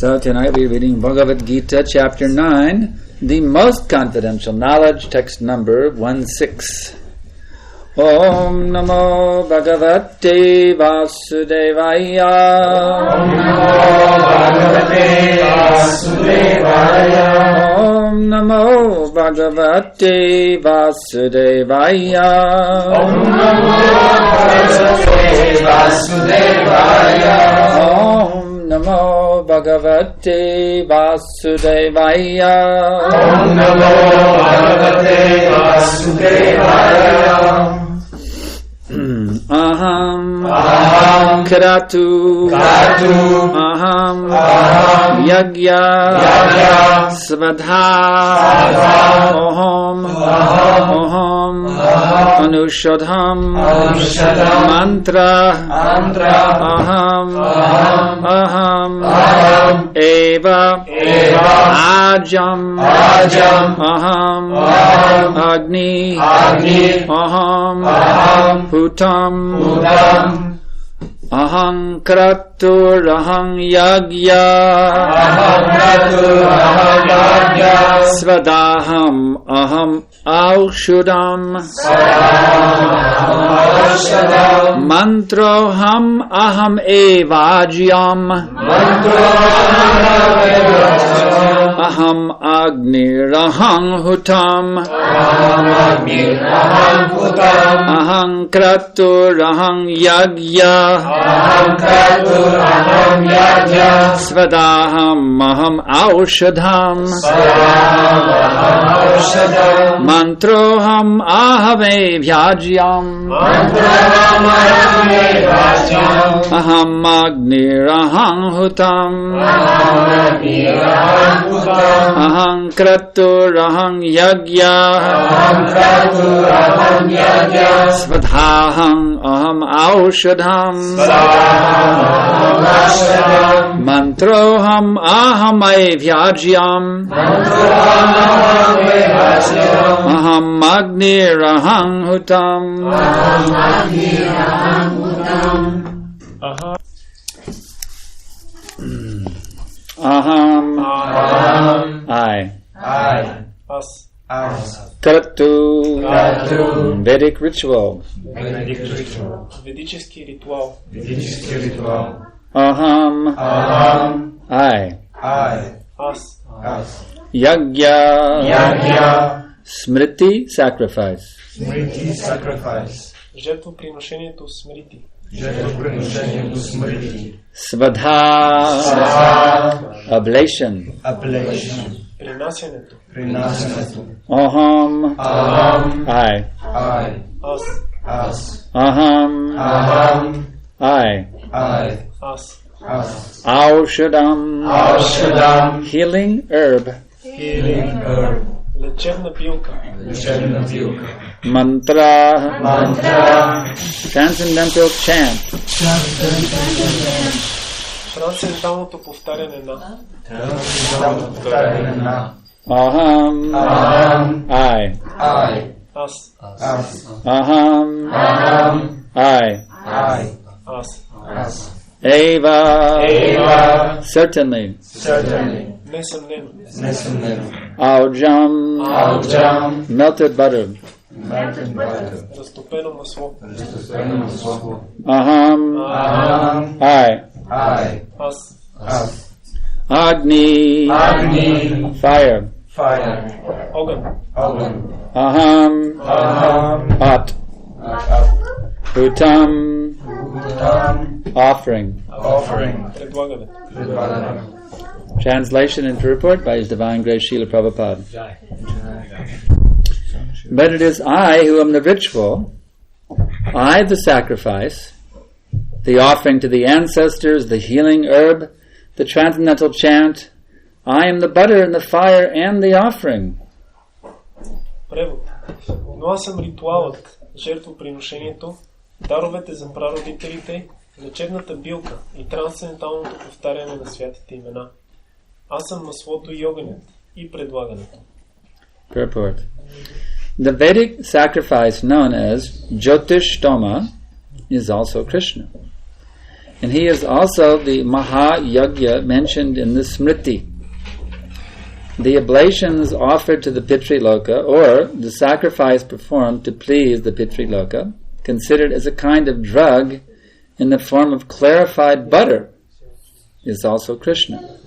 So tonight we're reading Bhagavad Gita, chapter 9, the most confidential knowledge, text number 16. Om Namo Bhagavate Vasudevaya. Om Namo Bhagavate Vasudevaya. Om Namo Bhagavate Vasudevaya. Om Namo Bhagavate Vasudevaya. Om Namo Bhagavate Vasudevaya. Om Namo Bhagavate Vasudevaya. Aham Karatu Aham Yagya Svadha Oham Anushadham Mantra Aham Eva Ajam Aham Agni Aham Bhutam Aham Kraturaham Yagya Svadaham Aham Aushudam Mantroham Aham Evajyam Aham Agniraham Hutam Aham Kraturaham Yagya Svadaham Aham Aushadham Mantroham Ahame Vyajyam Aham Agniraham Hutam Aham Kraturaham Yagya Svadaham Aham Aushadham Mantroham Ahamai Vyajyam Aham Agniraham Hutam Aham I Us. Kratu Vedic ritual Ведический ритуал. Aham I Us. Yagya Smriti sacrifice Жертвоприношението смрити. Svadha ablation Принасянето. Aham I Us. Aham I Us. Aushadam healing herb Лечебна билка. Mantra transcendental chant Трансценденталното повтаряне на. Aham I Us. Aham I Us. Eva certainly Несъмнено. Aujam melted butter Разтопено масло. Aham I Us. Agni fire Огън. Aham At Bhutam offering. Предлагане. Translation and purport by His Divine Grace Srila Prabhupada. But it is I who am the ritual, I the sacrifice, the offering to the ancestors, the healing herb, the transcendental chant. I am the butter and the fire and the offering. Превод. Но аз съм ритуалът, жертвоприношението, даровете за прародителите, лечебната билка и трансценденталното повтаряне на святите имена. Аз съм маслото и огънят и предлагането. Purport. The Vedic sacrifice known as Jyotishtoma is also Krishna. And he is also the Mahayagya mentioned in the Smriti. The oblations offered to the Pitriloka, or the sacrifice performed to please the Pitriloka, considered as a kind of drug in the form of clarified butter, is also Krishna.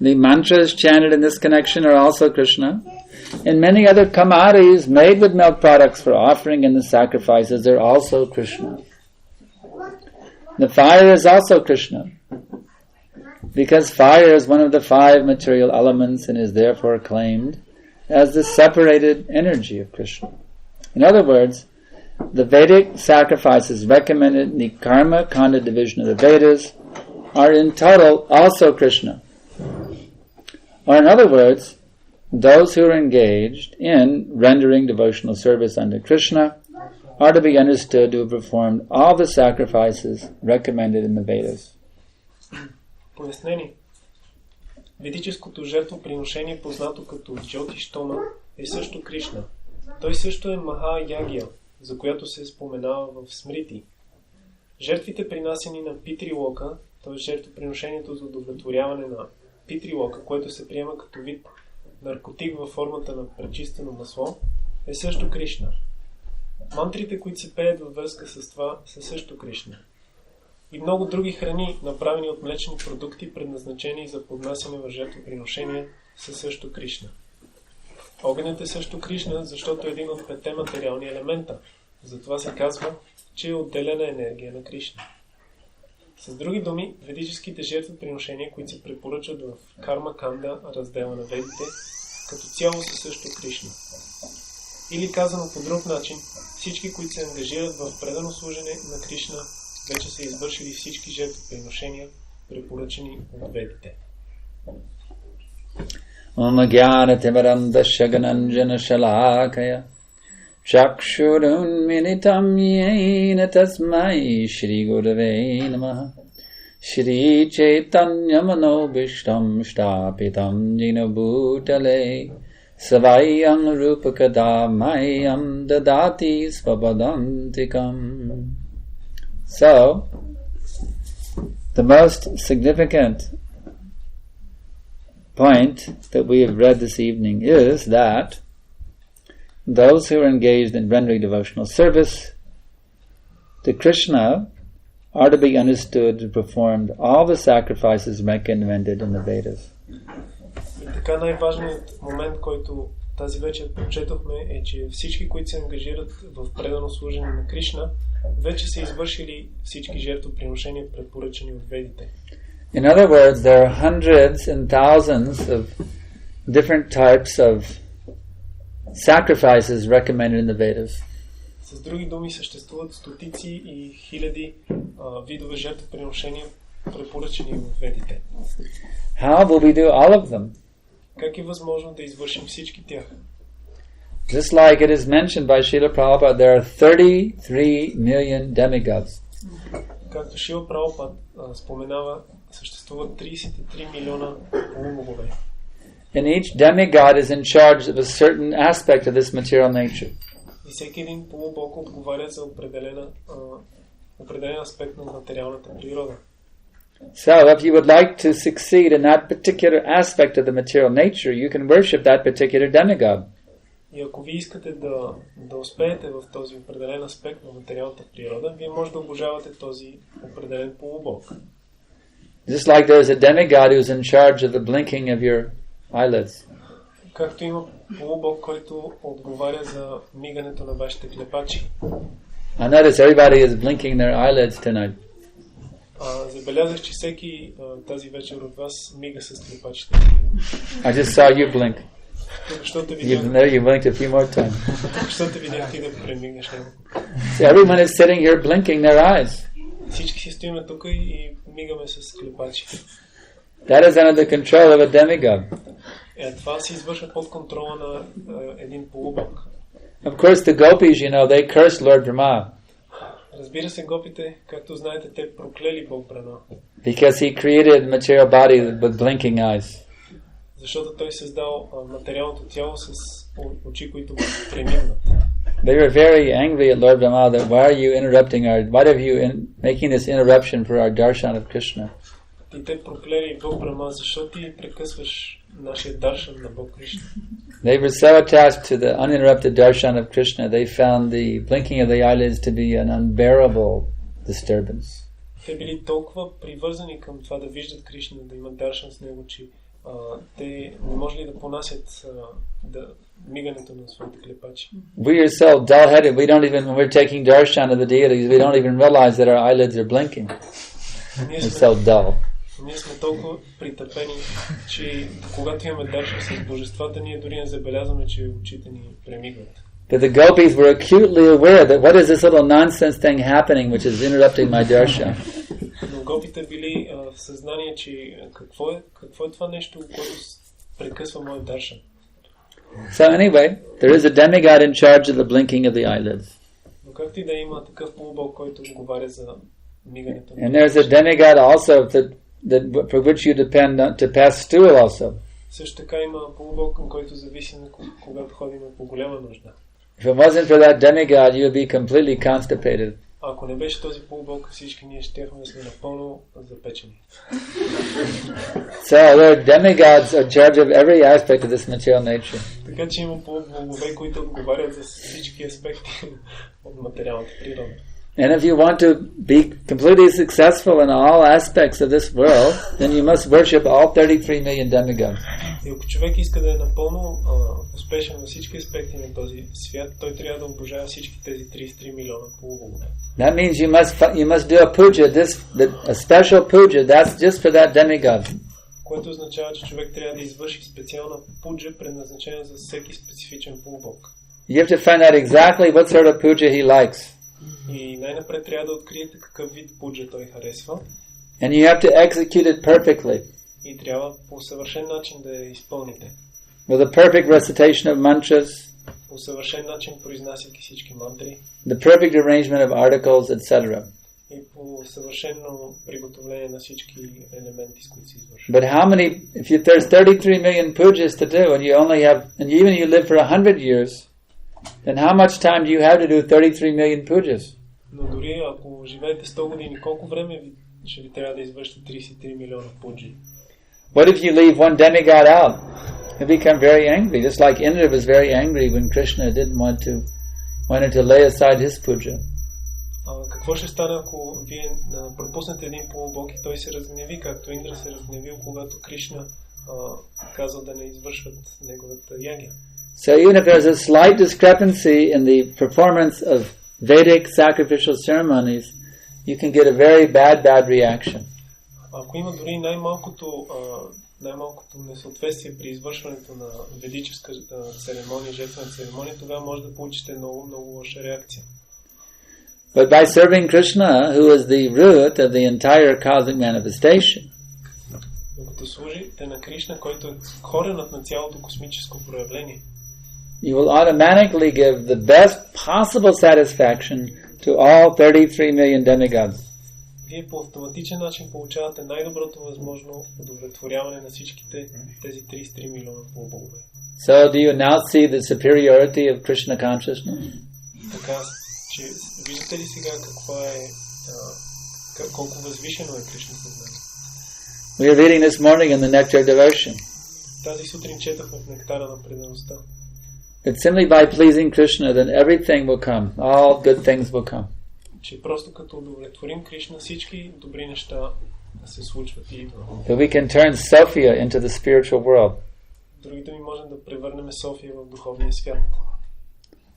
The mantras chanted in this connection are also Krishna. And many other kamaris made with milk products for offering in the sacrifices are also Krishna. The fire is also Krishna, because fire is one of the 5 material elements and is therefore claimed as the separated energy of Krishna. In other words, the Vedic sacrifices recommended in the Karma Kanda division of the Vedas are in total also Krishna. Or in other words, those who are engaged in rendering devotional service unto Krishna are to be understood to have performed all the sacrifices recommended in the Vedas. Пояснение. Ведическото жертвоприношение, познато като Джотиштома, е също Кришна. Той също е Маха Ягия, за която се споменава в Смрити. Жертвите, принасени на Питрилока, т.е. жертвоприношението за удовлетворяване на Питрилока, което се приема като вид наркотик във формата на пречистено масло, е също Кришна. Мантрите, които се пеят във връзка с това, са също Кришна. И много други храни, направени от млечни продукти, предназначени за поднасяне в жертвоприношения, са също Кришна. Огънят е също Кришна, защото е един от 5 материални елемента. Затова се казва, че е отделена енергия на Кришна. С други думи, ведическите жертвоприношения, които се препоръчват в Карма Канда, раздела на ведите, като цяло са също Кришна. Или казано по друг начин, всички, които се ангажират в предано служене на Кришна, вече са извършили всички жертвоприношения, препоръчени от ведите. Om Gyanativaram Dashagananjana Shalakaya Chakshurun Minitam Yena Tasmai Shri Gurave Namaha Shri Chaitanya Manobishtam Shtapitam Jina Bhutale Savayam Rupakadamayam Dadati Svapadantikam. So, the most significant point that we have read this evening is that those who are engaged in rendering devotional service to Krishna are to be understood to perform all the sacrifices recommended in the Vedas. И така най-важният момент, който тази вечер прочетохме, е, че всички, които се ангажират в предано служене на Кришна, вече са извършили всички жертвоприношения, препоръчани от ведите. In other words, there are hundreds and thousands of different types of sacrifices recommended in the Vedas. С други думи, съществуват стотици и хиляди видове жертвоприношения, препоръчани в ведите. How will we do all of them? Как е възможно да извършим всички тях? Just like it is mentioned by Srila Prabhupada, there are 33 million demigods. Както Шрила Прабхупад споменава, съществуват 33 милиона полубогове. And each demigod is in charge of a certain aspect of this material nature. И всеки един полубог отговаря за определен аспект на материалната природа. So, if you would like to succeed in that particular aspect of the material nature, you can worship that particular demigod. И ако ви искате да успеете в този определен аспект на материалната природа, вие може да обожавате този определен полубог. Just like there is a demigod who is in charge of the blinking of your eyelids. Както има полубог, който отговаря за мигането на вашите клепачи. I notice everybody is blinking their eyelids tonight. Забелязах, че всеки тази вечер от вас мига с клепачите. I just saw you blink. Защото You blinked a few more times. Защото видях ти да премигнеш него. So everyone is sitting here blinking their eyes. Всички си стоиме тук и мигаме с клепачи. That is under the control of a demigod. Това се извършва под контрола на един полубог. Of course, the gopis, they cursed Lord Brahma. Разбира се, гопите, както знаете, те проклели Бог Брахма. Because he created a material body with blinking eyes. Защото той създал материалното тяло с очи, които премигнат. They were very angry at Lord Brahma that why are you interrupting why are you making this interruption for our darshan of Krishna? И те проклели Бог Брахма, защо ти прекъсваш нашия даршан на Бог Кришна? They were so attached to the uninterrupted darshan of Krishna, they found the blinking of the eyelids to be an unbearable disturbance. Те били толкова привързани към това да виждат Кришна, да имат даршан с него, че те не можели да понасят мигането на своите клепачи. We are so dull-headed, we don't even, when we're taking darshan of the deities, we don't even realize that our eyelids are blinking. We're so dull. Ние сме толкова притъпени, че когато имаме даршан с божествата, ние дори не забелязваме, че очите ни премигват. But the gopis were acutely aware that what is this little nonsense thing happening which is interrupting my darshan? Но гопите били в съзнание, че какво е това нещо, което прекъсва моят даршан. So anyway, there is a demigod in charge of the blinking of the eyelids. Но както и да има такъв полубог, който отговаря за мигането. And there's a demigod also that for which you depend to pass stool also. Също така има полубог, към който зависи когато ходим по голяма нужда. If it wasn't for that demigod, you would be completely constipated. Ако не беше този полубог, всички ние щяхме да сме напълно запечени. So there are demigods in charge of every aspect of this material nature. Така че има полубогове, които отговарят за всички аспекти от материалната природа. And if you want to be completely successful in all aspects of this world, then you must worship all 33 million demigods. И ако човек иска да е напълно успешен на всички аспекти на този свят, той трябва да обожава всички тези 33 милиона полубогове. That means you must do a puja, a special puja, that's just for that demigod. Което означава, че човек трябва да извърши специална пуджа, предназначена за всеки специфичен полубог. You have to find out exactly what sort of puja he likes. И най-напред трябва да откриете какъв вид пуджа той харесва. And you have to execute it perfectly. И трябва по съвършен начин да я изпълните. With a perfect recitation of mantras. По съвършен начин произнасяйки всички мантри. The perfect arrangement of articles, etc. И по съвършено приготовление на всички елементи, с които се извършва. But how many, if there's 33 million pujas to do, and you only have, and even you live for 100 years, then how much time do you have to do 33 million pujas? Но дори ако живеете 100 години, колко време ще ви трябва да извършите 33 милиона пуджи? What if you leave one demigod out? You become very angry, just like Indra was very angry when Krishna wanted to lay aside his puja. Какво ще стане, ако вие пропуснете един полубог и той се разгневи, както Индра се разгневил, когато Кришна казал да не извършват неговата ягия? So even if there's a slight discrepancy in the performance of Vedic sacrificial ceremonies, you can get a very bad reaction. Ако има дори най-малкото несъответствие при извършването на ведическа церемония, жертвена церемония, тогава може да получите много лоша реакция. But by serving Krishna, who is the root of the entire cosmic manifestation, докато служите на Кришна, който е коренът на цялото космическо проявление, you will automatically give the best possible satisfaction to all 33 million demigods. Вие по автоматичен начин получавате най-доброто възможно удовлетворяване на всичките тези 33 милиона полубогове. So do you now see the superiority of Krishna consciousness? Така, че виждате ли сега колко възвишено е Кришна съзнание? We are reading this morning in the Nectar Devotion. Тази сутрин четахме в Нектара на предаността. It's simply by pleasing Krishna that everything will come. All good things will come. Че просто като удовлетворим Кришна, всички добри неща се случват и идват. So we can turn Sophia into the spiritual world. Другите ми можем да превърнем София в духовния свят.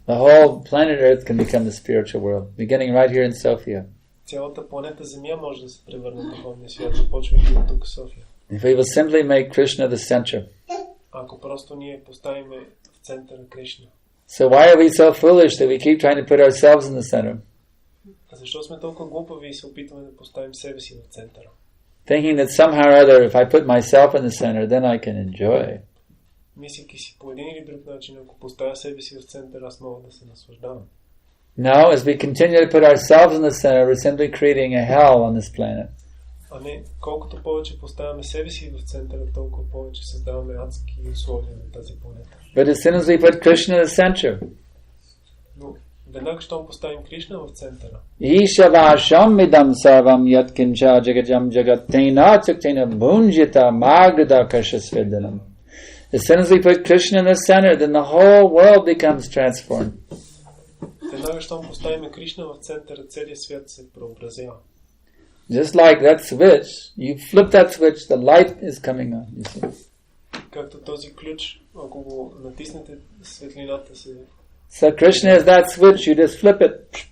The whole planet Earth can become the spiritual world, beginning right here in Sophia. Цялата планета Земя може да се превърне в духовния свят, започвайки от тук София. If we will simply make Krishna the center. Ако просто ние поставим в центъра Кришна. So why are we so foolish that we keep trying to put ourselves in the center? Защо сме толкова глупави и се опитваме да поставим себе си в центъра? Thinking that somehow or other, if I put myself in the center, then I can enjoy. Мислейки си по един или друг начин, ако поставя себе си в център, аз мога да се наслаждавам. No, as we continue to put ourselves in the center, we're simply creating a hell on this planet. А не, колкото повече поставяме себе си в центъра, толкова повече създаваме адски условия на тази планета. But as soon as we put Krishna in the center, Но веднага щом поставим Кришна в центъра, Ishavasham idam sarvam yatkincha jagajam jagatena chaktena bunjita magada kashasvedanam. As soon as we put Krishna in the center, then the whole world becomes transformed. веднага щом поставим Кришна в центъра, целият свят се преобразява. Just like that switch, you flip that switch, the light is coming on, you see. Както този ключ, ако го натиснете, светлината се... So Krishna is that switch, you just flip it,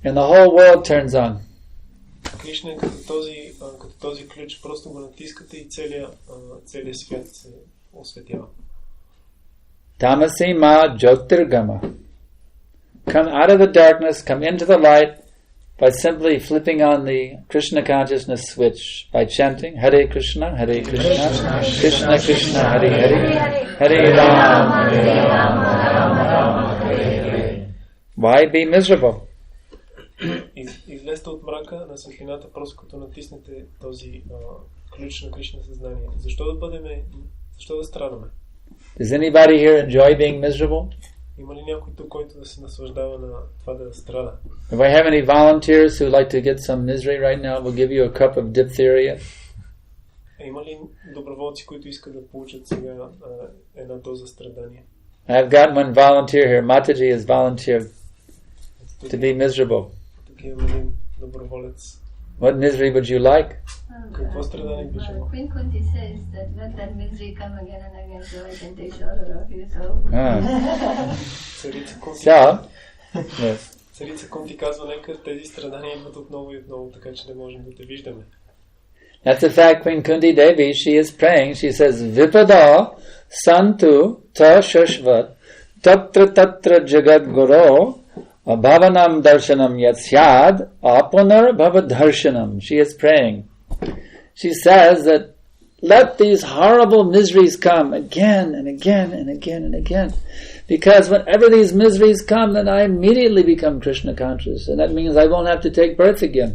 and the whole world turns on. Кришна е като този ключ, просто го натискате и целият свят се осветява. Tamasi ma jyotirgama. Come out of the darkness, come into the light by simply flipping on the Krishna consciousness switch, by chanting Hare Krishna, Krishna Krishna, Hare Hare, Hare Rama, Why be miserable? Излезте от мрака на светлината, просто като натиснете този ключ на Кришна съзнание. Защо да страдаме? Does anybody here enjoy being miserable? Има ли някой тук, който да се наслаждава на това да страда? If I have any volunteers who like to get some misery right now, we'll give you a cup of diphtheria. Има ли доброволци, които искат да получат сега една доза страдание? I've got one volunteer here. Mataji has volunteered to be miserable. Тук има един доброволец. What misery would you like? Какво страдание би желал? Queen Kunti says that let that misery come again and again so I can take shelter of you. So. Царица Кунти казва, нека тези страдания идват отново и отново, така че да можем да те виждаме. That's the fact. Queen Kunti Devi, she is praying. She says, Vipada santu ta shashvat tatra jagat guru bhavanam darshanam yatsyad apunar bhavadarshanam. She is praying. She says that let these horrible miseries come again and again and again and again. Because whenever these miseries come, then I immediately become Krishna conscious. And that means I won't have to take birth again.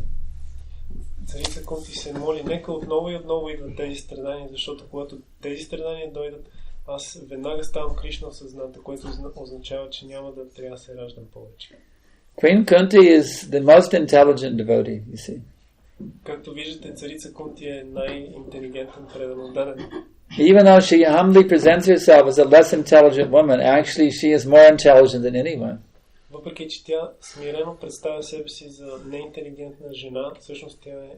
Царица Кунти се моли, нека отново и отново идват тези страдания, защото когато тези страдания дойдат, аз веднага ставам Кришна осъзната, което означава, че няма да трябва да се раждам повече. Queen Kunti is the most intelligent devotee, you see. Както виждате, царица Кунти е най-интелигентен предан отдаден. Even though she humbly presents herself as a less intelligent woman, actually she is more intelligent than anyone. Въпреки че тя смирено представя себе си за неинтелигентна жена, всъщност тя е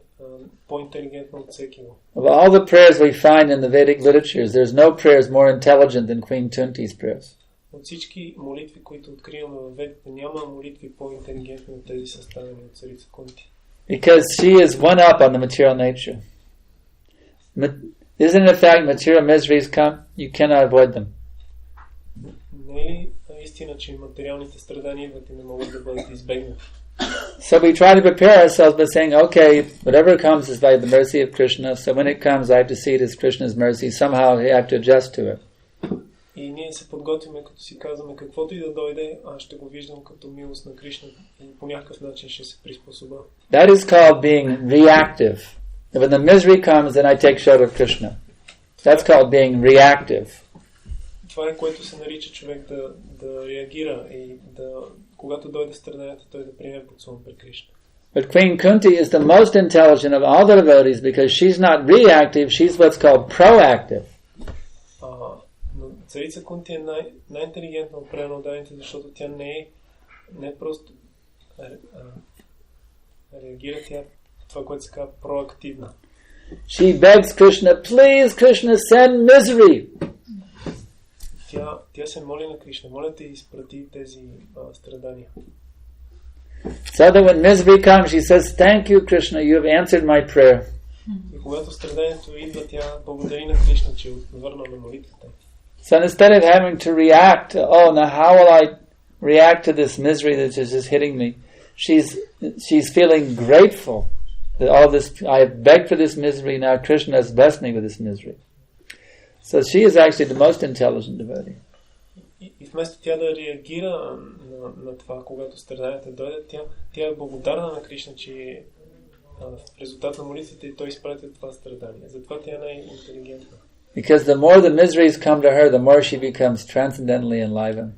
по-интелигентна от всекиго. Of all the prayers we find in the Vedic literatures, there's no prayers more intelligent than Queen Kunti's prayers. От всички молитви, които откриваме във Ведите, няма молитви по-интелигентни от тези съставени от царица Кунти. Because she is one up on the material nature. Isn't it a fact material miseries come? You cannot avoid them. Не е ли истина, че материалните страдания идват и не могат да бъдат избегнати? So we try to prepare ourselves by saying, okay, whatever comes is by the mercy of Krishna, so when it comes I have to see it as Krishna's mercy, somehow I have to adjust to it. И ние се подготвяме, като си казваме, каквото и да дойде, аз ще го виждам като милост на Кришна и по някакъв начин ще се приспособа. That is called being reactive. When the misery comes, then I take shelter of Krishna. That's called being reactive. Това е, което се нарича човек да реагира и когато дойде страданието, той да приеме подсума при Кришна. But Queen Kunti is the most intelligent of all the devotees because she's not reactive, she's what's called proactive. Но царица Кунти е най-интелигентна от преданодайните, защото тя не просто реагира, тя това, което се казва проактивна. She begs Krishna, please Krishna, send misery. Тя се моли на Кришна, моля те изпрати тези страдания. So that when misery comes, she says, thank you Krishna, you have answered my prayer. И когато страданието идва, тя благодари на Кришна, че отвърна на молитвата. So instead of having to react, oh, now how will I react to this misery that is just hitting me? She's feeling grateful that all this, I have begged for this misery, now Krishna has blessed me with this misery. So she is actually the most intelligent devotee. И вместо тя да реагира на това, когато страданията дойдат, тя е благодарна на Кришна, че в резултат на молитвите той изпрати това страдание. Затова тя е най-интелигентна. Because the more the miseries come to her, the more she becomes transcendently enlivened.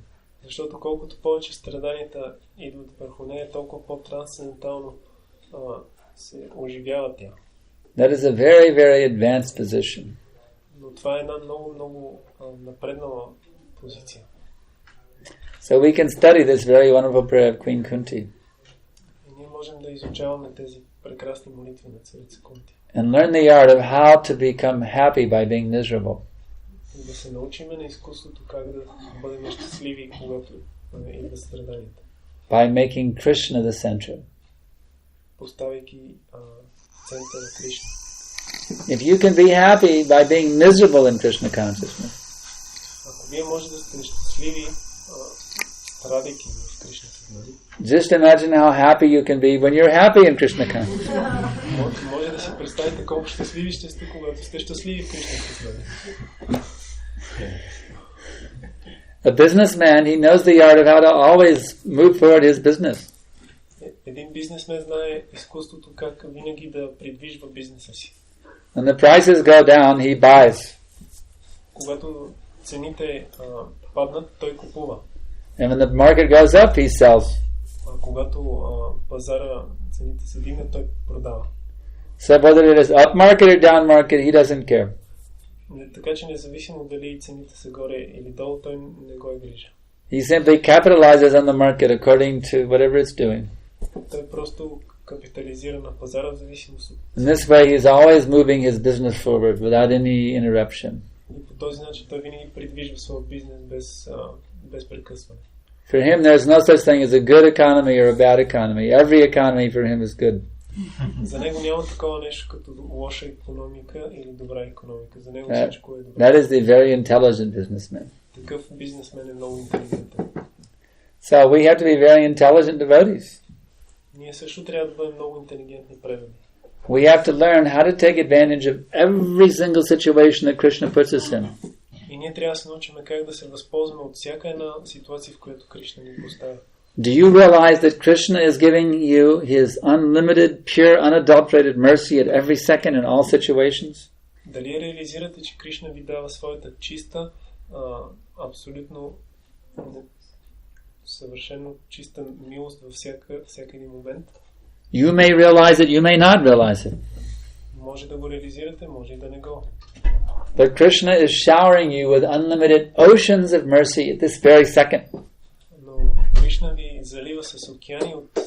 Защото колкото повече страданията идват върху нея, толкова по-трансцендентално се оживява тя. That is a very, very advanced position. Но това е една много напреднала позиция. So we can study this very wonderful prayer of Queen Kunti. И ние можем да изучаваме тези прекрасни молитви на царица Кунти. And learn the art of how to become happy by being miserable. И да се научиме на изкуството как да бъдем щастливи, когато идва страданията. By making Krishna the center. Поставяйки центъра Кришна. If you can be happy by being miserable in Krishna consciousness, ако вие може да сте щастливи, страдайки в Кришна съзнание, just imagine how happy you can be when you're happy in Krishna consciousness. Може да си представите колко щастливи ще сте, когато сте щастливи в Кришна съзнание. A businessman, he knows the art of how to always move forward his business. Един бизнесмен знае изкуството как винаги да придвижва бизнеса си. When the prices go down, he buys. Когато цените паднат, той купува. And when the market goes up, he sells. А когато пазара цените се дигнат, той продава. So whether it is up market or down market, he doesn't care. Така че независимо дали цените са горе или долу, той не го е грижа. He simply capitalizes on the market according to whatever it's doing. Той просто капитализира на пазара в зависимост от... In this way, he's always moving his business forward without any interruption. И по този начин той винаги придвижва своя бизнес без прекъсване. For him, there's no such thing as a good economy or a bad economy. Every economy for him is good. За него няма такова нещо като лоша икономика или добра икономика. За него всичко е добро. That is the very intelligent businessman. Такъв бизнесмен е много интелигентен. So we have to be very intelligent devotees. Ние също трябва да бъдем много интелигентни предани. We have to learn how to take advantage of every single situation that Krishna puts us in. И ние трябва да се научим как да се възползваме от всяка една ситуация, в която Кришна ни поставя. Do you realize that Krishna is giving you his unlimited, pure, unadulterated mercy at every second in all situations? Дали реализирате, че Кришна ви дава своята чиста, абсолютно съвършено чиста милост във всяка един момент? You may realize it, you may not realize it. Може да го реализирате, може и да не го. But Krishna is showering you with unlimited oceans of mercy at this very second. Но Кришна ви залива с океани от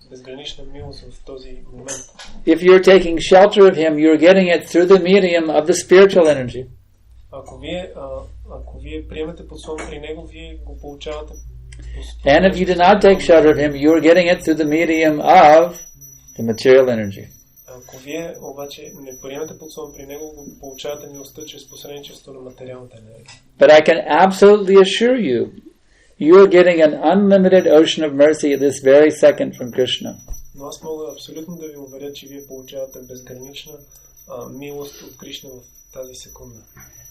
безгранична милост в този момент. If you're taking shelter of him, you're getting it through the medium of the spiritual energy. Ако вие приемете подслон при него, вие го получавате. And if you do not take shelter of him, you're getting it through the medium of the material energy. Ако вие обаче не приемете подслон при него, го получавате милостта чрез посредничество на материалната енергия. But I can absolutely assure you, you are getting an unlimited ocean of mercy at this very second from Krishna. Но аз мога абсолютно да ви уверя, че вие получавате безгранична милост от Кришна в тази секунда.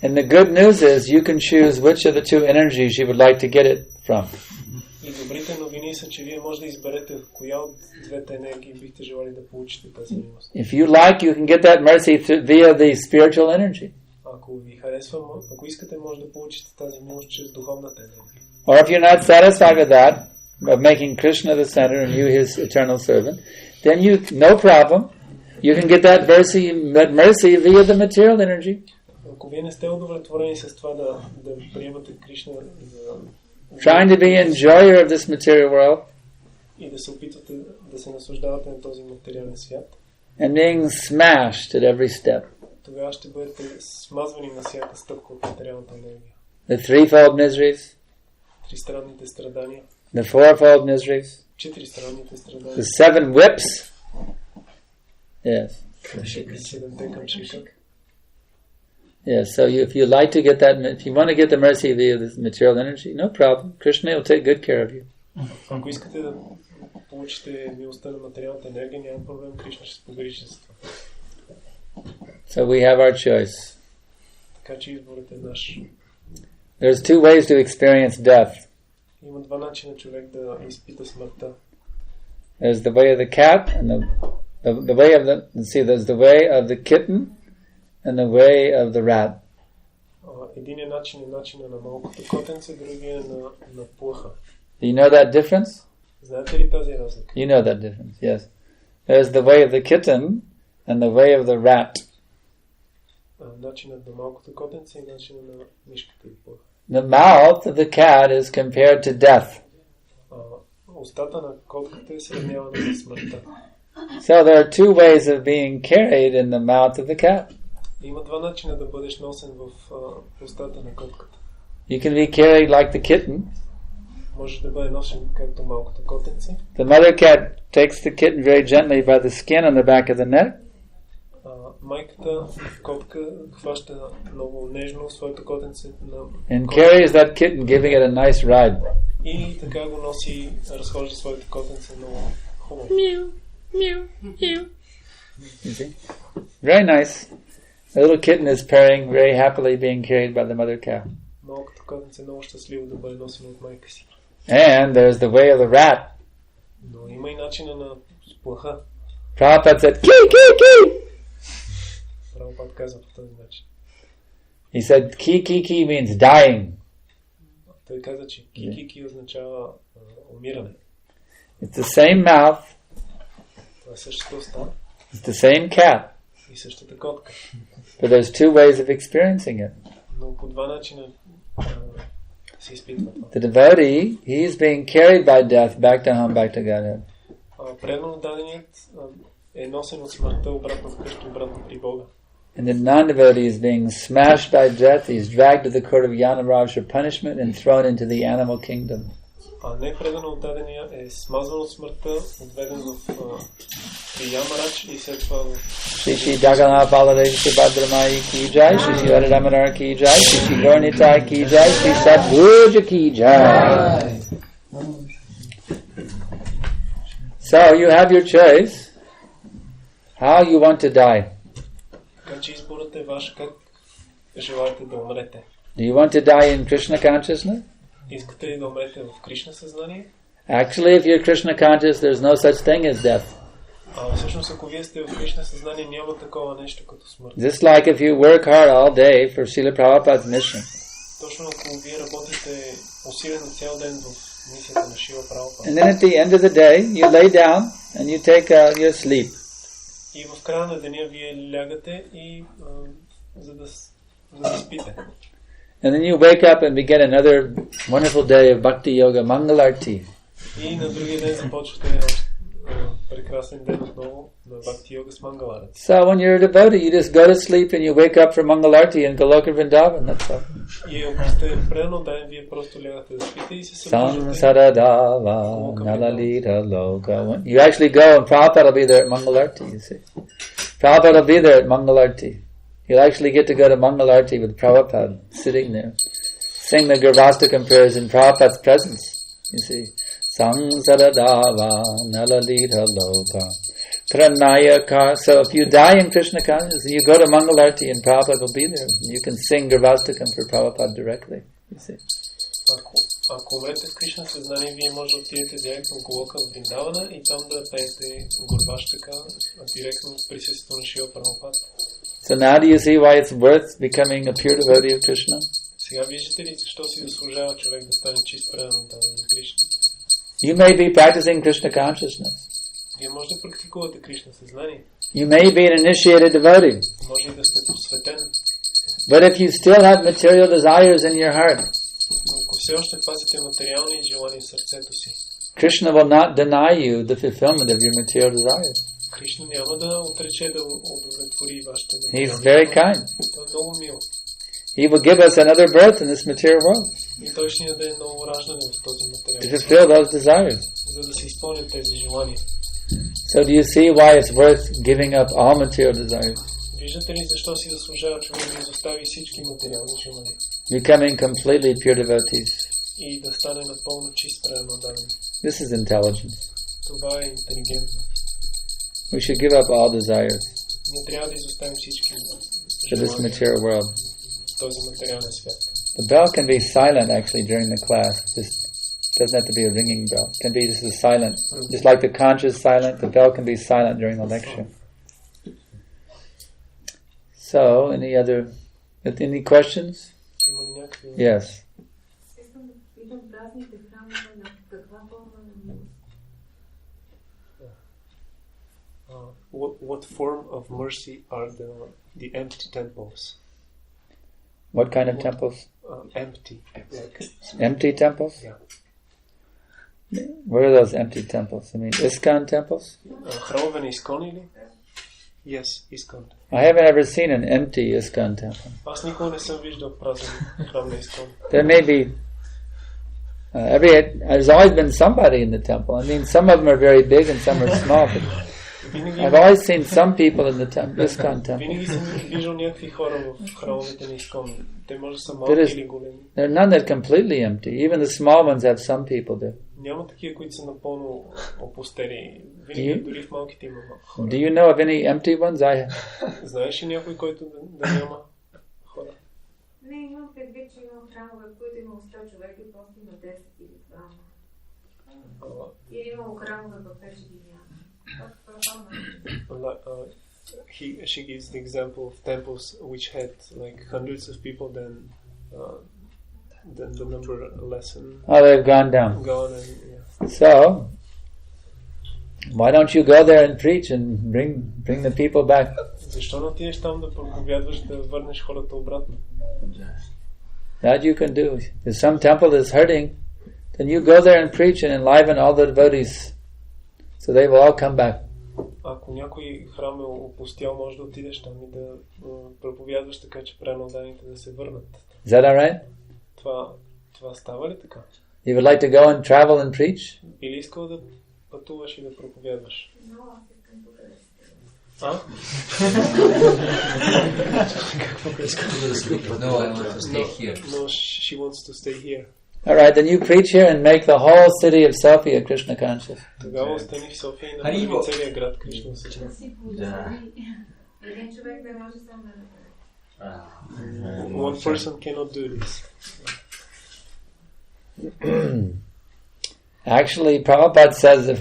And the good news is you can choose which of the two energies you would like to get it from. И добрите новини са, че вие може да изберете коя от двете енергии бихте желали да получите тази милост. If you like, you can get that mercy via the spiritual energy. Ако ви харесва, ако искате, може да получите тази милост чрез духовната енергия. Or if you're not satisfied with that, of making Krishna the center and you his eternal servant, then you, no problem, you can get that mercy via the material energy. Ако вие не сте удовлетворени с това да приемате Кришна за trying to be an enjoyer of this material world и да се опитвате да се наслаждавате на този материален свят, and being smashed at every step. Тогава ще бъдете смазвани на всяка стъпка от материалната енергия. The threefold miseries, Тристранните страдания, the fourfold miseries, четиристранните страдания, the seven whips. Yes. седемте камшика. Yes, so if you like to get that, if you want to get the mercy via this material energy, no problem. Krishna will take good care of you. Ако искате да получите милостта на материалната енергия, няма проблем, Кришна ще се погрижи за това. So we have our choice. Така че изборът е наш. There's two ways to experience death. Има два начина човек да изпита смъртта. There's the way of the cat and the way of the there's the way of the kitten and the way of the rat. Единият начин е начина на малкото котенце, другия на плъха. Do you know that difference? Знаете ли тази разлика? You know that difference, yes. There's the way of the kitten and the way of the rat. Начинът на малкото котенце и начинът на мишката и плъха. The mouth of the cat is compared to death. Устата на котката е сравнявана с смъртта. So there are two ways of being carried in the mouth of the cat. Има два начина да бъдеш носен в устата на котката. You can be carried like the kitten. Може да бъде носен както малкото котенце. The mother cat takes the kitten very gently by the skin on the back of the neck. Майката котка хваща много нежно своето котенце на and carries that kitten, giving it a nice ride. И така го носи, разхожда своето котенце много хубаво. Very nice. The little kitten is purring, very happily being carried by the mother cow. Малкото котенце много щастливо да бъде носено от майка си. And there's the way of the rat. Но има и начина на плъха. Prabhupada said, "Kee, kee, kee." Прабхупад каза по този начин. He said, "Kee, kee, kee" means dying. Той каза, че ки означава умиране. It's the same mouth. Това е същата уста. It's the same cat. И същата котка. But there's two ways of experiencing it. Но по два начина се изпитва това. The devotee, he is being carried by death back to home, back to Godhead. Преданно даденият е носен от смъртта обратно вкъщи, обратно при Бога. And the non-devotee is being smashed by death. He's dragged to the court of Yamaraja for punishment and thrown into the animal kingdom. А не преданно отдадения е смазван от смъртта, отведен в Ямарадж и след това в... Shishi Jagannath Baladev Subhadramai ki jai, Shishi Radharamanar ki jai, Shishi Gaurnitai ki jai, Shishi Satbhuja ki jai. So you have your choice how you want to die. Така че изборът е ваш, как желаете да умрете. Do you want to die in Krishna consciousness? Искате ли да умрете в Кришна съзнание? Actually, if you're Krishna conscious, there's no such thing as death. Всъщност, ако вие сте в Кришна съзнание, няма такова нещо като смърт. Just like if you work hard all day for Srila Prabhupada's mission. Точно ако вие работите усилено цял ден в мисията на Шрила Прабхупада. And then at the end of the day, you lay down and you take your sleep. И в края на деня вие лягате и за да спите. And then you wake up and begin another wonderful day of Bhakti Yoga Mangalarti. И на другия ден започвате прекрасен ден отново на Бхакти Йога с Мангаларати. So when you're a devotee, you just go to sleep and you wake up for Mangalarti in Goloka Vrindavan. That's all. И ако сте предано ден, вие просто лягате да спите и се събуждате. Samsaradava Nalalita Loka. You actually go and Prabhupada will be there at Mangalarti, you see. Prabhupada will be there at Mangalarti. You'll actually get to go to Mangalarti with Prabhupada sitting there. Sing the Garbhastakam prayers in Prabhupada's presence, you see. Samsaradava Nalalita Loka. Pranayaka. So if you die in Krishna consciousness, you go to Mangalarti and Prabhupada will be there. You can sing Garbhastakam for Prabhupada directly, you see. Ако умрете в Кришна съзнание, вие може да отидете директно в Голока в Вриндавана и там да пеете Гурваштака директно в присъствието на Шрила Прабхупада. So now do you see why it's worth becoming a pure devotee of Krishna? Сега виждате ли защо си заслужава човек да стане чист предан на Кришна? You may be practicing Krishna consciousness. Вие може да практикувате Кришна съзнание. You may be an initiated devotee. Може и да сте посветен. But if you still have material desires in your heart, Но ако все още пазите материални желания в сърцето си, Krishna will not deny you the fulfillment of your material desires. Кришна няма да отрече да удовлетвори вашите He's материални very желания. kind. Той е много мил. He will give us another birth in this material world И той ще ни даде ново раждане в този to материал, fulfill those desires. за да се изпълнят тези желания. So do you see why it's worth giving up all material desires? Виждате ли защо си заслужава човек да изостави всички материални желания Becoming completely pure devotees. и да стане напълно чист предан даден? This is intelligence. Това е интелигентно. We should give up all desires Ние трябва да изоставим всички for this желания material world. в този материален свят. The bell can be silent actually during the class. Just doesn't have to be a ringing bell. It can be just a silent. Just like the conch is silent, the bell can be silent during the lecture. So, any questions? Има ли някакви... Yes. Искам да питам празните храмове на каква форма на милост? What form of mercy are the empty temples? What kind of temples? Empty. Like, Empty temples? yeah. Where are those empty temples? I mean, ISKCON temples? Храмове на Искон или? Yes, Искон. I haven't ever seen an empty ISKCON temple. Аз никога не съм виждал празен храм на Искон. There may be there's always been somebody in the temple. I mean, some of them are very big and some are small. But I've always seen some people in the ISKCON temple. Винаги съм виждал някакви хора в храмовете на Искон. Те може да са малки или големи. There are none that are completely empty. Even the small ones have some people there. Няма такива, които са напълно опустени. Винаги дори в малките има хора. Do you know of any empty ones? Знаеш ли някой, който да няма хора? Не, имам предвид, че имам храмове, в които имам 100 човека и просто има 10 или 2. Или имам храмове в Пешеди няма. She gives the example of temples which had like hundreds of people, then the number lessened. Oh, they've gone down. And, yeah. So, why don't you go there and preach and bring the people back? Защо не отидеш там да проповядваш, да върнеш хората обратно? That you can do. If some temple is hurting, then you go there and preach and enliven all the devotees, so they will all come back. Ако някой храм е опустял, може да отидеш там и да проповядваш така, че пренаданите да се върнат. Is that all right? Това става ли така? You would like to go and travel and preach? Или искал да пътуваш и да проповядваш? No, I want to stay here. No, she wants to stay here. All right, then you preach here and make the whole city of Sofia Krishna conscious. Тогава остани в София и направи целия град Кришна осъзнан. Един човек не може сам да направи. One person cannot do this. Actually, Prabhupada says if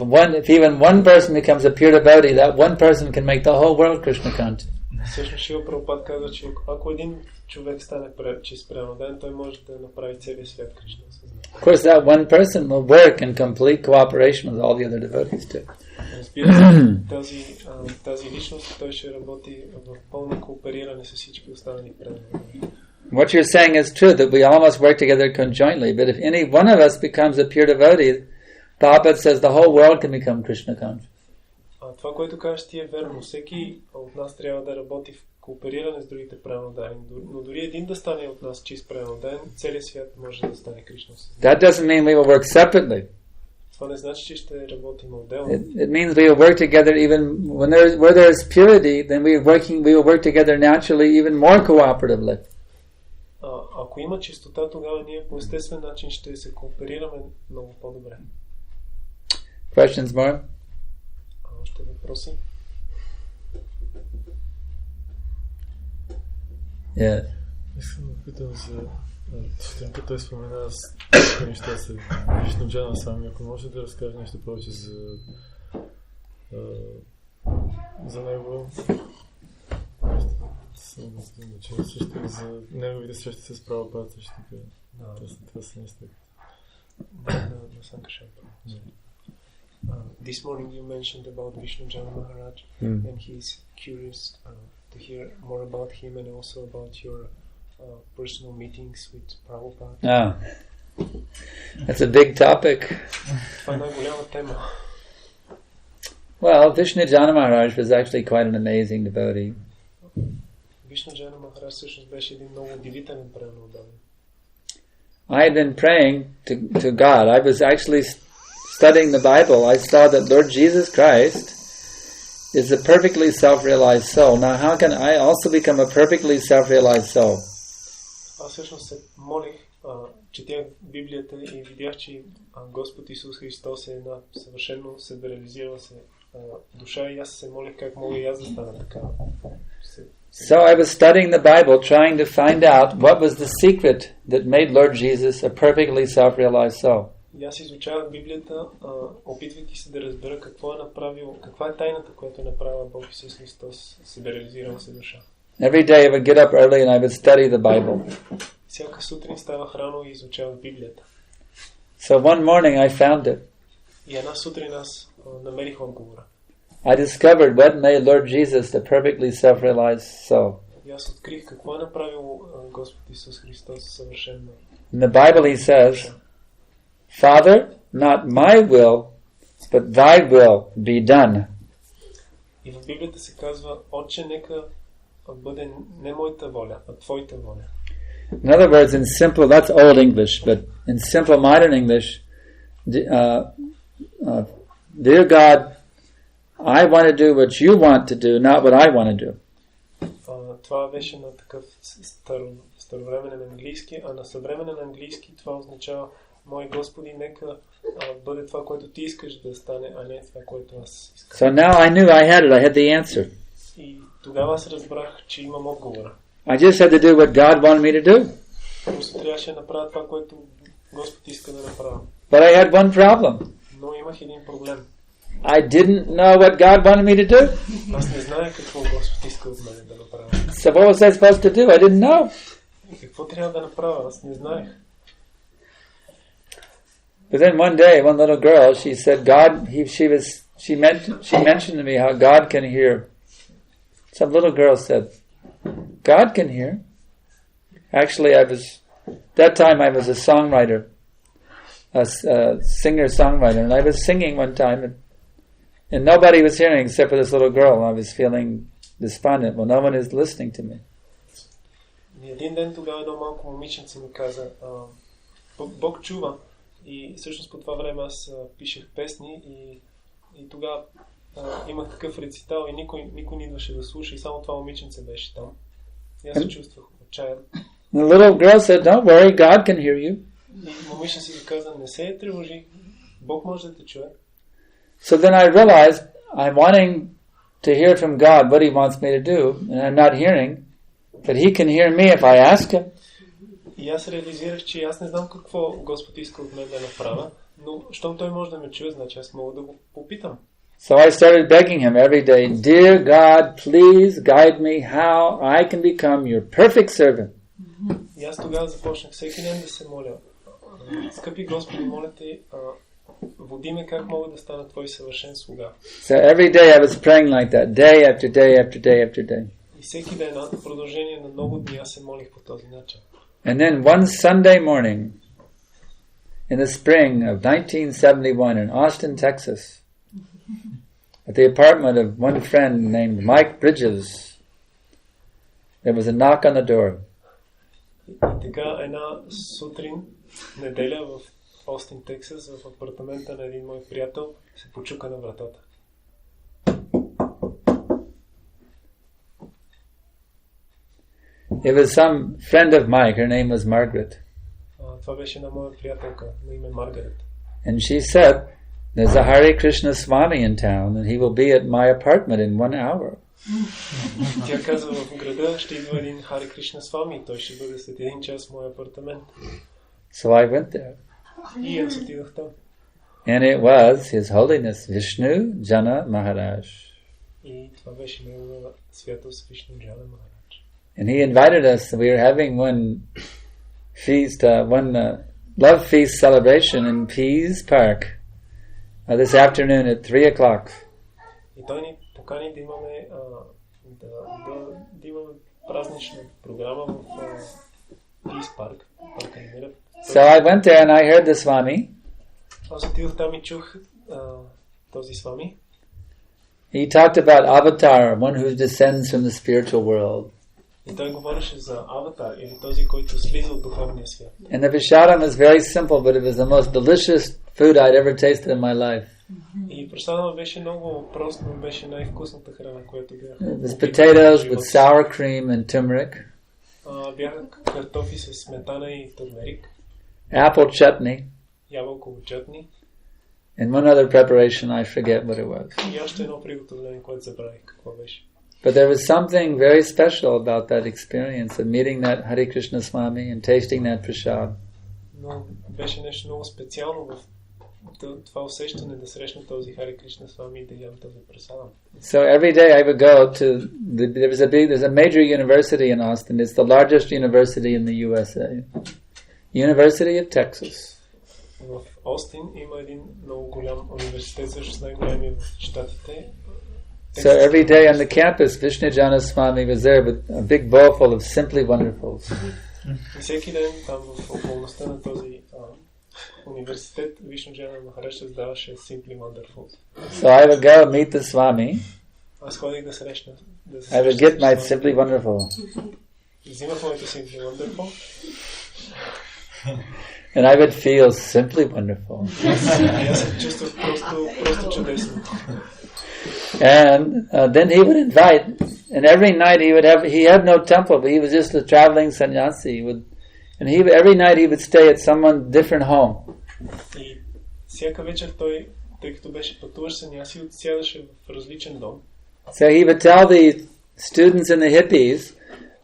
even one person becomes a pure devotee, that one person can make the whole world Krishna conscious. Всъщност Шрила Прабхупад казва, че ако един човек стане чист преданоден, той може да направи целия свят Кришна осъзнан. Of course, that one person will work in complete cooperation with all the other devotees too. Разбира се, тази личност той ще работи в пълно коопериране с всички останали преданодени. What you're saying is true, that we all must work together conjointly, but if any one of us becomes a pure devotee, Prabhupada says the whole world can become Krishna conscious. Това, което кажеш ти е верно. Всеки от нас трябва да работи в коопериране с другите преданодени, но дори един да стане от нас чист преданоден, целият свят може да стане Кришна осъзнан. That doesn't mean we will work separately. Това не значи, че ще работим отделно. It means we will work together even where there is purity, then we will work together naturally even more cooperatively. Ако има чистота, тогава ние по естествен начин ще се кооперираме много по-добре. Questions more? Още въпроси? Yeah. Искам да питам за сутринта той спомена с неща се Вишну Джана сами. Ако може да разкаже нещо повече за него, също и за неговите срещи с Прабхупад също така. Това са неща. На Санкаршан. This morning you mentioned about Vishnu Jana Maharaj, and he's curious to hear more about him and also about your personal meetings with Prabhupada. That's a big topic. Това е най-голяма тема. Well, Vishnu Jana Maharaj was actually quite an amazing devotee. Vishnu Jana Maharaj всъщност беше един много удивителен преданоден. I had been praying to God. I was actually studying the Bible. I saw that Lord Jesus Christ is a perfectly self-realized soul. Now, how can I also become a perfectly self-realized soul? Аз всъщност се молих, четях Библията и видях, че Господ Исус Христос е една съвършено себереализирала се душа и аз се молих как мога и аз да стана така. So I was studying the Bible, trying to find out what was the secret that made Lord Jesus a perfectly self-realized soul. И аз изучавах Библията, опитвайки се да разбера каква е тайната, която е направила Бог Исус Христос, себереализирала се душа. Every day I would get up early and I would study the Bible. Всяка сутрин ставах рано и изучавах Библията. So one morning I found it. И една сутрин аз намерих отговора. I discovered what made Lord Jesus the perfectly self-realized soul. И аз открих какво е направил Господ Исус Христос съвършено. In the Bible he says, Father, not my will, but thy will be done. И в Библията се казва, Отче, нека бъде не моята воля, а твоята воля. In other words, in simple, that's old English, but in simple modern English, dear God, I want to do what you want to do, not what I want to do. Това беше на такъв старовременен английски, а на съвременен английски това означава, мой Господи, нека бъде това, което ти искаш да стане, а не това, което аз искам. So now I knew I had it, I had the answer. И тогава аз разбрах, че имам отговора. I just had to do what God wanted me to do. Просто трябваше да направя това, което Господ иска да направя. But I had one problem. Но имах един проблем. I didn't know what God wanted me to do. Аз не знаех какво Господ иска от мен да направя. So what was I supposed to do? I didn't know. И какво трябва да направя? Аз не знаех. But then one day, one little girl, she said, God, she mentioned to me how God can hear. Some little girl said, God can hear. Actually, that time I was a songwriter, a singer-songwriter, and I was singing one time, and nobody was hearing except for this little girl. I was feeling despondent. Well, no one is listening to me. Един ден тогава едно малко момиченце ми каза, Бог чува. И всъщност по това време аз пишех песни и тогава имах такъв рецитал и никой не идваше да слуша и само това момиченце беше там. И аз се чувствах отчаян. The little girl said, don't worry, God can hear you. И момиченце си каза, не се тревожи, Бог може да те чуе. So then I realized I'm wanting to hear from God what he wants me to do, and I'm not hearing, but he can hear me if I ask him. И аз реализирах, че аз не знам какво Господ иска от мен да направя, но щом той може да ме чуе, значи аз мога да го попитам. So I started begging him every day, Dear God, please guide me how I can become your perfect servant. И аз тогава започнах всеки ден да се моля. Скъпи Господи, моля те, води ме как мога да стана твой съвършен слуга. So every day I was praying like that, day after day after day after day. И всеки ден, в продължение на много дни, аз се молих по този начин. And then one Sunday morning, in the spring of 1971 in Austin, Texas, at the apartment of one friend named Mike Bridges, there was a knock on the door. И така една сутрин, неделя в Остин, Тексас, в апартамента на един мой приятел, се почука на вратата. It was some friend of Mike, her name was Margaret. Това беше една моя приятелка, на име Маргарет. And she said, there's a Hare Krishna Swami in town and he will be at my apartment in 1 hour. Тя казва, в града ще идва един Харе Кришна Свами и той ще бъде след 1 час в моя апартамент. So I went there. И аз отидох там. And it was His Holiness Vishnu Jana Maharaj. И това беше негова святост Вишну Джана Махарадж. And he invited us. We were having one feast, love feast celebration in Pease Park this afternoon at 3 o'clock. И той ни покани да имаме да имаме празнична програма в Peace Park. So I went there and I heard the Swami. Аз отидох там и чух този Свами. He talked about Avatar, one who descends from the spiritual world. И той говореше за аватар, или този, който слиза от духовния свят. And the prasadam was very simple, but it was the most delicious food I'd ever tasted in my life. И прасадама беше много просто, но беше най-вкусната храна, която бях. It was potatoes with sour cream and turmeric. Бяха картофи с сметана и турмерик. Apple chutney. Ябълково чатни. And one other preparation, I forget what it was. И още едно приготовление, което забравих какво беше. But there was something very special about that experience of meeting that Hare Krishna Swami and tasting that prasad. Но беше нещо много специално в това усещане да срещна този Хари Кришна с вами и да ям този прасадам. So every day I would go to there's a major university in Austin. It's the largest university in the USA. University of Texas. В Остин има един много голям университет, също с най-големия в щатите. So every day on the campus, Vishnujana Swami was there with a big bowl full of Simply Wonderfuls. И всеки ден там в околността на този университет Вишнуджана Махарадж създаваше Simply Wonderfuls. So I would go meet the Swami. Аз ходих да срещна. I would get my Simply Wonderful. Взимах моето Simply Wonderful. And I would feel simply wonderful. Аз се чувствах просто чудесно. And then he would invite, and every night he had no temple, but he was just a traveling sannyasi. Every night he would stay at someone's different home. И всяка вечер той, тъй като беше пътуващ саньяси, отсядаше в различен дом. So he would tell the students and the hippies,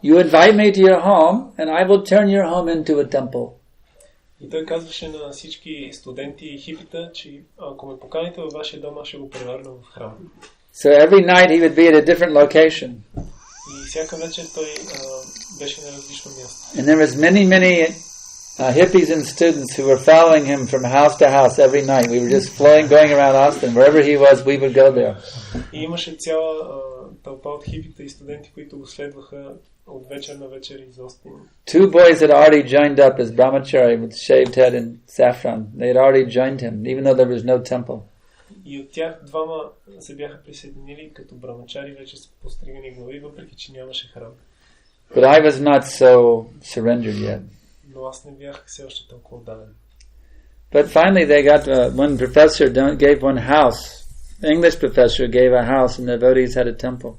you invite me to your home, and I will turn your home into a temple. И той казваше на всички студенти и хипита, че ако ме поканите във вашия дом, аз ще го превърна в храм. So every night he would be at a different location. И всяка вечер той беше на различно място. And there was many hippies and students who were following him from house to house every night. We were just going around Austin. Wherever he was, we would go there. И имаше цяла тълпа от хипита и студенти, които го следваха от вечер на вечер из Остин. Two boys had already joined up as brahmachari with shaved head and saffron. They had already joined him, even though there was no temple. И от тях двама се бяха присъединили като брамачари вече с постригани глави, въпреки че нямаше храм. But I was not so surrendered yet. Но аз не бях все още толкова отдаден. But finally they got one professor gave one house. The English professor gave a house and the devotees had a temple.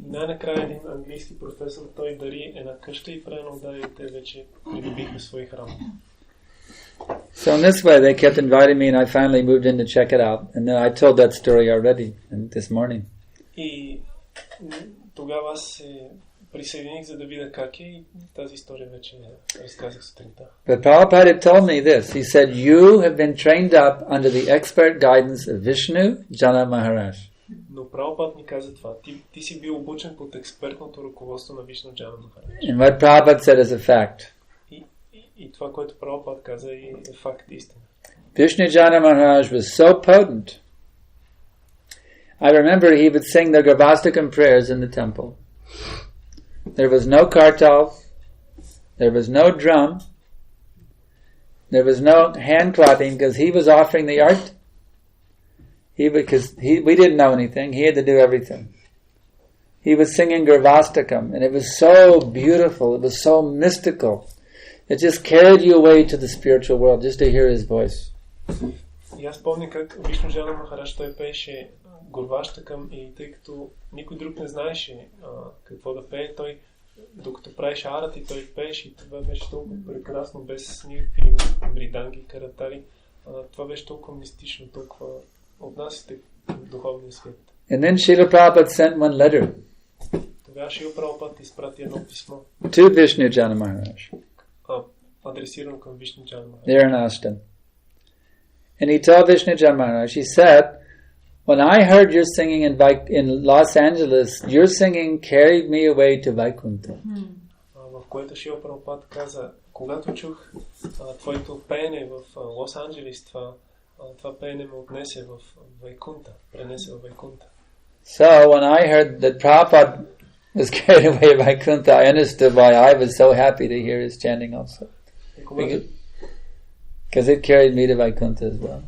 Най-накрая един английски професор, той дари една къща и правилно даде те вече придобихме свой храм. So in this way they kept inviting me and I finally moved in to check it out. And then I told that story already this morning. И тогава аз се присъединих за да видя как е и тази история вече разказах сутринта. But Prabhupada had told me this. He said, you have been trained up under the expert guidance of Vishnu Jana Maharaj. Но Прабхупад ни каза това. Ти си бил обучен под експертното ръководство на Вишну Джана Махарадж. And what Prabhupada said is a fact. И това, което Прабхупад каза, е факт, истина. Vishnu Jana Maharaj was so potent. I remember he would sing the Garbhastakam prayers in the temple. There was no kartal, there was no drum, there was no hand clapping because he was offering the art. We didn't know anything, he had to do everything. He was singing Garbhastakam and it was so beautiful, it was so mystical. It just carried you away to the spiritual world just to hear his voice. И аз помня как Вишну Джана Махарадж той пееше Гурваштакам и тъй като никой друг не знаеше какво да пее, той докато правеше арати, той пееше и това беше толкова прекрасно, без никакви бриданги, каратали. Това беше толкова мистично, толкова отнасяте към духовния свет. And then Srila Prabhupada sent one letter. Тогава Шрила Прабхупад изпрати едно писмо. To Vishnu Jana Maharaj. Адресирано към Вишну Джана Махарадж. There in Austin. And he told Vishnu Jana Maharaj, he said, when I heard your singing in Los Angeles, your singing carried me away to Vaikuntha. В което Шрила Прабхупад каза, когато чух твоето пеене в Лос Анджелес, това пеене ме отнесе в Вайкунта, пренесе в Вайкунта. So when I heard that Prabhupada was carried away to Vaikuntha, I understood why I was so happy to hear his chanting also. Because it carried me to Vaikuntha as well.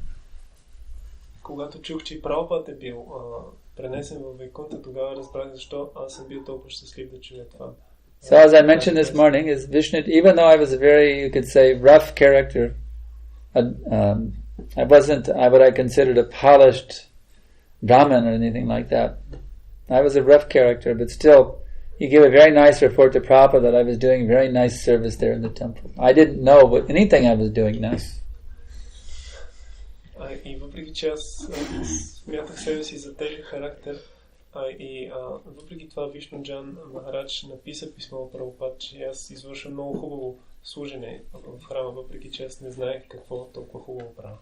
Когато чух, че Прабхупад е бил пренесен в Вайкунта, тогава разбрах защо аз съм бил толкова щастлив да чуя това. So as I mentioned this morning, is Vishnu, even though I was a very, you could say, rough character, I wasn't what I considered a polished Brahmin or anything like that. I was a rough character, but still, he gave a very nice report to Prabhupada that I was doing very nice service there in the temple. I didn't know anything I was doing nice. И въпреки че аз смятах себе си за тежък характер, Въпреки това Вишнуджан Махарадж написа писмо от Прабхупад, че аз извършвам много хубаво служене в храма, въпреки че аз не знаех какво толкова хубаво правя.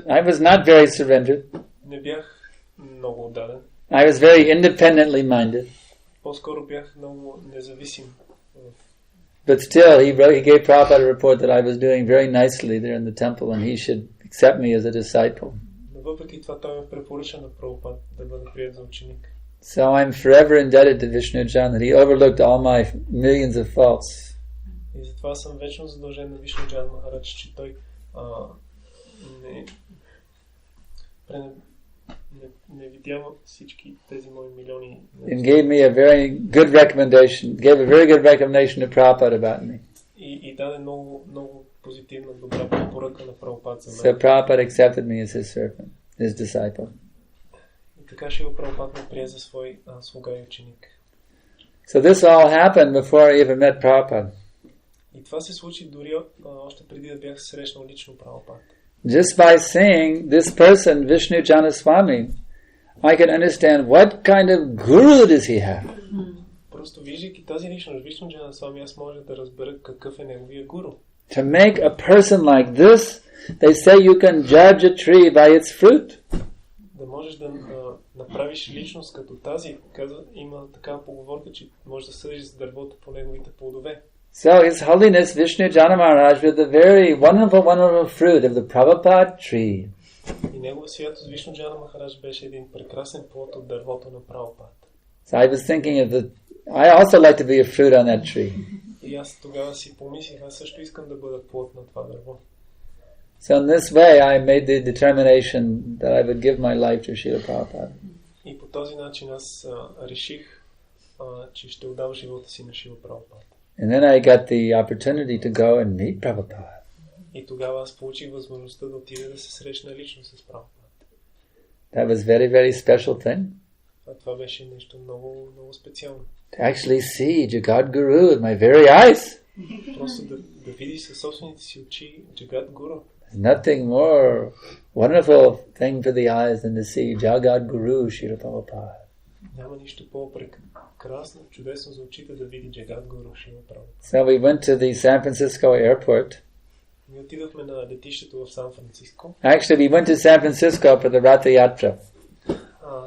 I was not very surrendered. Не бях много отдаден. I was very independently minded. По-скоро бях много независим. But still, he gave Prabhupada a report that I was doing very nicely there in the temple and he should accept me as a disciple. Но въпреки това той ме препоръча на Прабхупад да бъда приет за ученик. So I'm forever indebted to Vishnujan that he overlooked all my millions of faults. И затова съм вечно задължен на Вишнуджан Махарадж, че той не видява всички тези мои милиони. And gave me a very good recommendation, gave a very good recommendation to Prabhupada about me. И даде много позитивна, добра препоръка на Прабхупад за So мен. Prabhupada accepted me as his servant, his disciple. И така Шрила Прабхупад ме прие за свой слуга и ученик. So this all happened before I even met Prabhupada. И това се случи дори още преди да бях срещнал лично Прабхупад. Just by seeing this person, Vishnu Janaswami, I can understand what kind of guru does he have. Просто виждайки тази личност, Вишну Джанасвами, аз може да разбера какъв е неговия гуру. To make a person like this, they say you can judge a tree by its fruit. Да можеш да направиш личност като тази, има такава поговорка, че можеш да съдиш за дървото по неговите плодове. So His Holiness Vishnu Jana Maharaj with the very wonderful fruit of the Prabhupada tree. И негова святост Вишну Джана Махарадж беше един прекрасен плод от дървото на Прабхупад. So I was thinking I also like to be a fruit on that tree. И аз тогава си помислих, аз също искам да бъда плод на това дърво. So in this way I made the determination that I would give my life to Srila Prabhupada. И по този начин аз реших, че ще отдам живота си на Шрила Прабхупад. And then I got the opportunity to go and meet Prabhupada. И тогава аз получих възможността да отида да се срещна лично с Прабхупад. That was very, very special thing. Това беше нещо много, много специално. To actually see Jagat Guru with my very eyes. Просто да видиш със собствените си очи Jagat Guru. There's nothing more wonderful thing for the eyes than to see Jagat Guru Srila Prabhupada. Няма нищо по-прекрасно, чудесно за очите да види Jagat Guru Шрила Прабхупад. So we went to the San Francisco airport. Ние отидохме на летището в Сан Франциско. Actually, we went to San Francisco for the Ratha Yatra.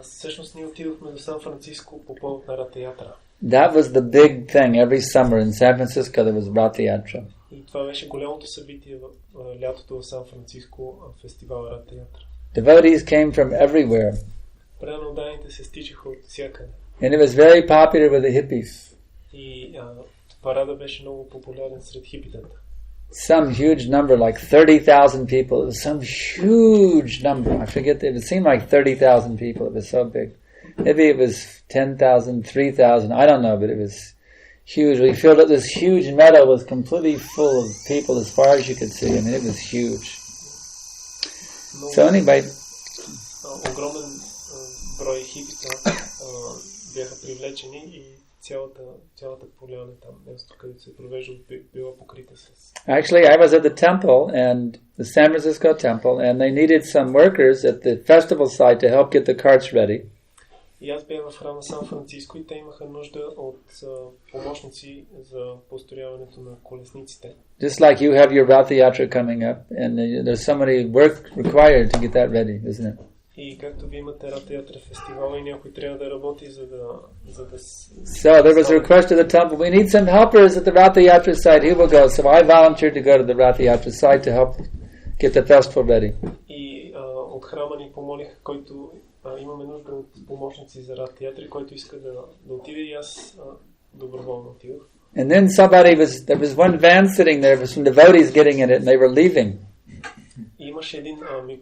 Всъщност ние отидохме до Сан Франциско по повод на Рата Ятра. That was the big thing. Every summer in San Francisco there was Ratha Yatra. И това беше голямото събитие в лятото в Сан Франциско, фестивал Рата Ятра. Devotees came from everywhere. Преданните се стичаха от всякъде. And it was very popular with the hippies. И парада беше много популярен сред хипитата. Some huge number, like 30,000 people. It was some huge number. I forget, it seemed like 30,000 people. It was so big. Maybe it was 10,000, 3,000. I don't know, but it was huge. We filled up this huge meadow was completely full of people as far as you could see. I mean, it was huge. So anyway, огромен брой хипита бяха привлечени и цялата поляна там, место, където се провежда, била покрита с... Actually, I was at the temple, and the San Francisco temple, and they needed some workers at the festival site to help get the carts ready. И аз бях в храма Сан Франциско и те имаха нужда от помощници за построяването на колесниците. Just like you have your Ratha Yatra coming up, and there's so many work required to get that ready, isn't it? И както ви имате Рата Ятра фестивал и някой трябва да работи, за да... So there was a request to the temple, we need some helpers at the Ratha Yatra site, who will go? So I volunteered to go to the Ratha Yatra site to help get the festival ready. И от храма ни помолиха, който имаме нужда от помощници за Рата Ятра, който иска да отиде и аз доброволно отидох. And then there was one van sitting there, with some devotees getting in it, and they were leaving. Имаше един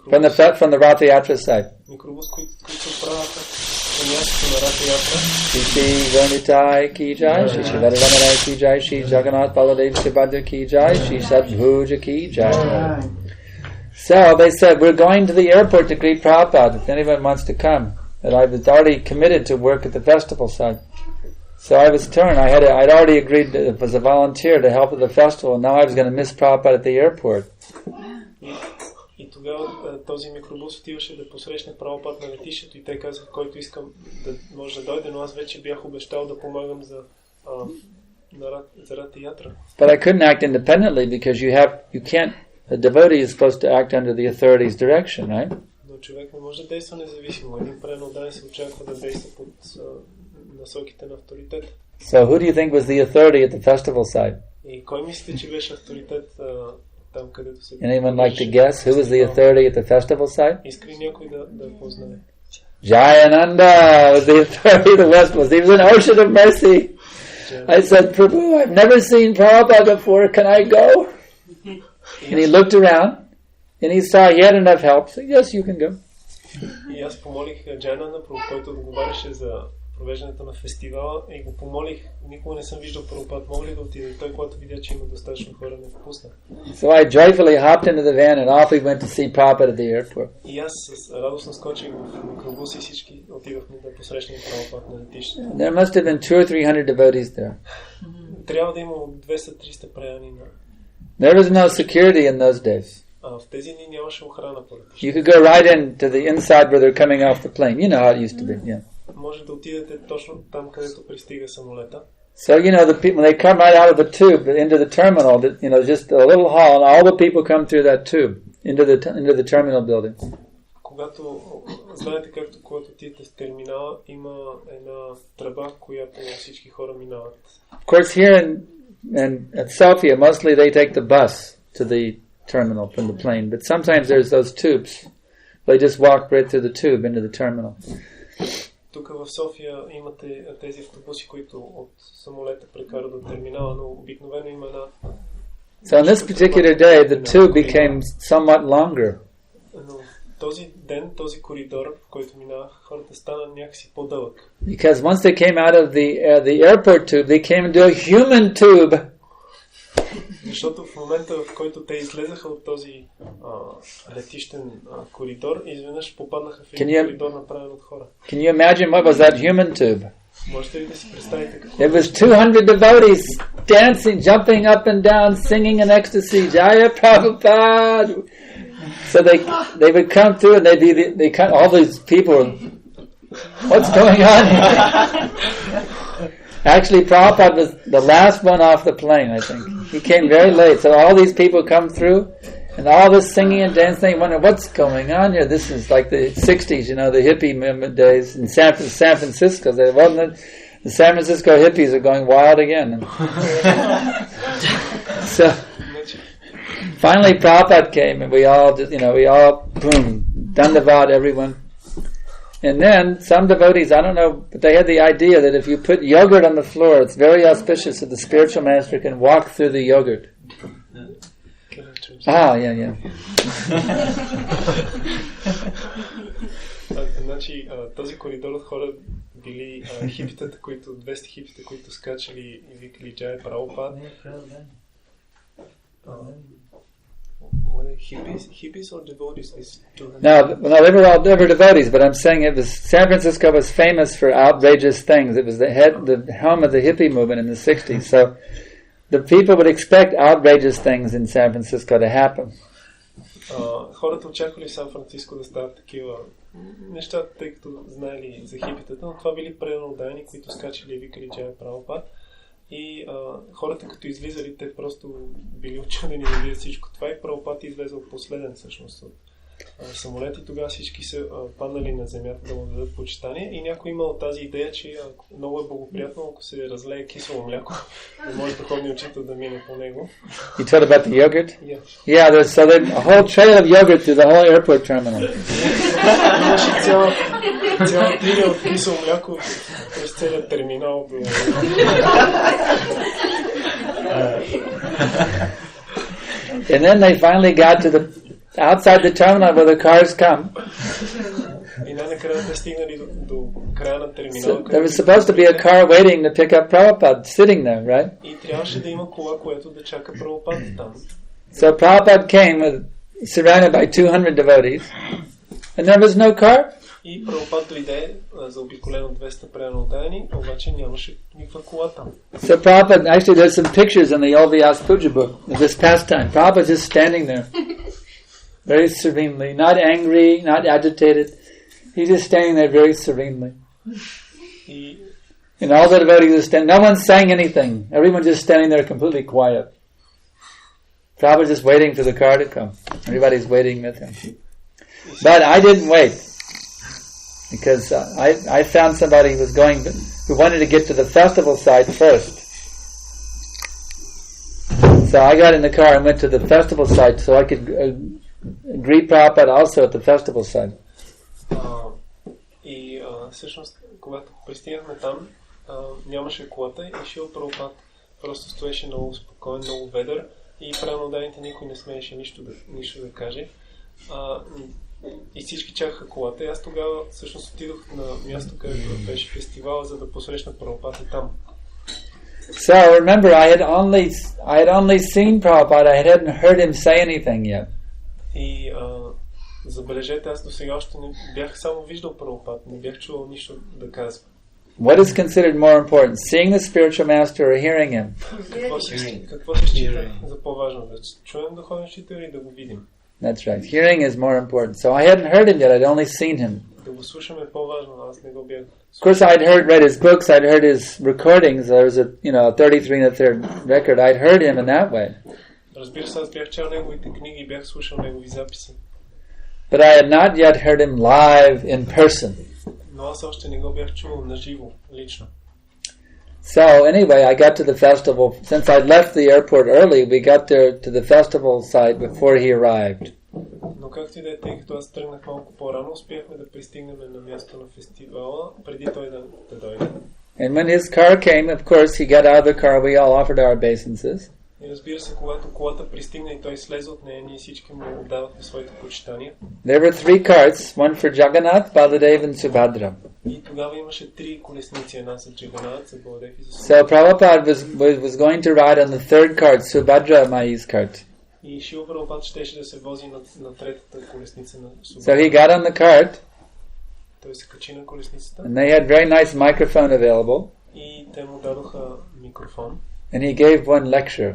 from the Ratha Yatra site. Микробус, които правяха на мястото на Рата Ятра. Shri Vanitai ki jai, Shri Shivaramanai ki jai, Shri Jagannath Baladev Subhadra ki jai, Shri Sadbhuja ki jai. So they said, we're going to the airport to greet Prabhupada, if anyone wants to come. And I was already committed to work at the festival site. So I was torn. I'd already agreed as a volunteer to help at the festival, and now I was going to miss Prabhupada at the airport. И тогава този микробус отиваше да посрещне Прабхупад на летището и те казаха, който искам да може да дойде, но аз вече бях обещал да помагам за Рата Ятра. But I couldn't act independently because you can't. A devotee is supposed to act under the authority's direction, right? Но човек не може да действа независимо. Един преданен се очаква да действа под насоките на авторитет. So who do you think was the authority at the festival site? И кой мислите, че беше авторитет там, където се... Anyone like to guess who was the authority at the festival site? Иска ли някой да познае? Jayananda was the authority of the festival. He was an ocean of mercy. I said, Prabhu, I've never seen Prabhupada before. Can I go? And he looked around and he saw he had enough help. So yes, you can go. И аз помолих Джайананда, който отговаряше за провеждането на фестивала, и го помолих, никога не съм виждал Прабхупад, мога ли да отида? И той, когато видя, че има достатъчно хора, ме впусна. So I joyfully hopped into the van and off we went to see Prabhupada at the airport. И аз с радостно скочих в микробус и всички отидохме да посрещнем Прабхупад на летището. There must have been 200 or 300 devotees there. Трябва да има 200-300 преяни на... There was no security in those days. В тези дни нямаше охрана по летището. You could go right into the inside where they're coming off the plane. You know how it used to be. Yeah. Може да отидете точно там, където пристига самолета. So, the people, when they come right out of the tube into the terminal, just a little hall, and all the people come through that tube into the terminal building. Когато, знаете, както когато отидете в терминала, има една тръба, която всички хора минават. Of course, here at Sofia, mostly they take the bus to the terminal from the plane, but sometimes there's those tubes. They just walk right through the tube into the terminal. Тук в София имате тези автобуси, които от самолета прекарат до терминала, но обикновено има една... So on this particular day, the tube became somewhat longer. Но този ден, този коридор, в който минавах, хората стана някакси по-дълъг. Because once they came out of the airport tube, they came into a human tube. Защото в момента, в който те излезаха от този летищен коридор, изведнъж попаднаха в един коридор, направен от хора. Can you imagine what was that human tube? Можете ли да си представите какво? It was 200 devotees dancing, jumping up and down, singing in ecstasy, Jaya Prabhupada. So they would come through and all these people, what's going on here? Actually, Prabhupada was the last one off the plane, I think. He came very late. So all these people come through, and all this singing and dancing, you wonder, what's going on here? This is like the 60s, the hippie days in San Francisco. The San Francisco hippies are going wild again. So, finally Prabhupada came, and we all, boom, Dandavat, everyone. And then some devotees, I don't know, but they had the idea that if you put yogurt on the floor, it's very auspicious that the spiritual master can walk through the yogurt. Yeah. Значи, този коридор от хора били хипитата, 200 хипита, които скачали и викали Джай Прабхупад. Hippies or devotees? No, they were devotees, but I'm saying San Francisco was famous for outrageous things. It was the home of the hippie movement in the 60s. So the people would expect outrageous things in San Francisco to happen. Хората очаквали в Сан Франциско да стават такива неща, тъй като знаели за хипитата, но това били преданодайни, които скачали и викали Джай Прабхупад. И хората, като излизали, те просто били учудени да видят всичко това и Прабхупад излезъл последен всъщност от самолет и тогава всички са паднали на земята да му дадат почитание и някой имал тази идея, че много е благоприятно, ако се разлее кисело мляко, не може духовният учител да мине по него. You told about the yogurt? Yeah. Yeah, there's a whole trail of yogurt through the whole airport terminal. Имаше цяла тиня от кисело мляко през целият терминал. And then they finally got to the outside the terminal where the cars come. So there was supposed to be a car waiting to pick up Prabhupada, sitting there, right? So Prabhupada came surrounded by 200 devotees, and there was no car. И Прабхупад дойде заобиколен от 200 преданодайни, обаче нямаше никаква кола там. So Prabhupada, actually there's some pictures in the LVS Puja book of this pastime. Prabhupada just standing there. very serenely, not angry, not agitated. He's just standing there very serenely. And all the devotees are standing. No one sang anything. Everyone's just standing there completely quiet. Prabhupada's just waiting for the car to come. Everybody's waiting with him. But I didn't wait. Because I found somebody who wanted to get to the festival side first. So I got in the car and went to the festival side so I could greet Prabhupada also at the festival side. Всъщност, когато пристигнахме там, нямаше колата и Шрила Прабхупад просто стоеше много спокоен, много ведър и правилно данните никой не смееше нищо да каже. И всички чакаха колата и аз тогава всъщност отидох на място, където беше фестивал, за да посрещна Прабхупад и там. So remember, I had only seen Prabhupada. I hadn't heard him say anything yet. И забележете, аз до сега още не бях само виждал Прабхупад, не бях чувал нищо да казва. What is considered more important, seeing the spiritual master or hearing him? Какво се счита за по-важно, да чуем духовен учител или да го видим? That's right. Hearing is more important. So I hadn't heard him yet. I'd only seen him. Да го слушаме е по-важно, аз не го бях. Of course, I'd read his books. I'd heard his recordings. There was a 33 and a third record. I'd heard him in that way. Разбира се, аз бях чел неговите книги и бях слушал негови записи. But I had not yet heard him live in person. Но аз още не го бях чувал наживо, лично. So anyway, I got to the festival. Since I'd left the airport early, we got there to the festival site before he arrived. Но както и да е, тъй като аз тръгнах малко по-рано, успяхме да пристигнем на място на фестивала, преди той да дойде. And when his car came, of course, he got out of the car. We all offered our obeisances. И разбира се, когато колата пристигна и той слезе от нея, ние всички му отдавахме своите почитания. There were 3 carts, one for Jagannath, Baladev and Subhadra. И тогава имаше 3 колесници, една за Джаганат, за Баладев и за So Prabhupada was going to ride on the third cart, Subhadra Mai's cart. И Шрила Прабхупад щеше да се вози на третата колесница на Субхадра. So he got on the cart. Той се качи на колесницата. And they had very nice microphone available. И те му дадоха микрофон. And he gave one lecture.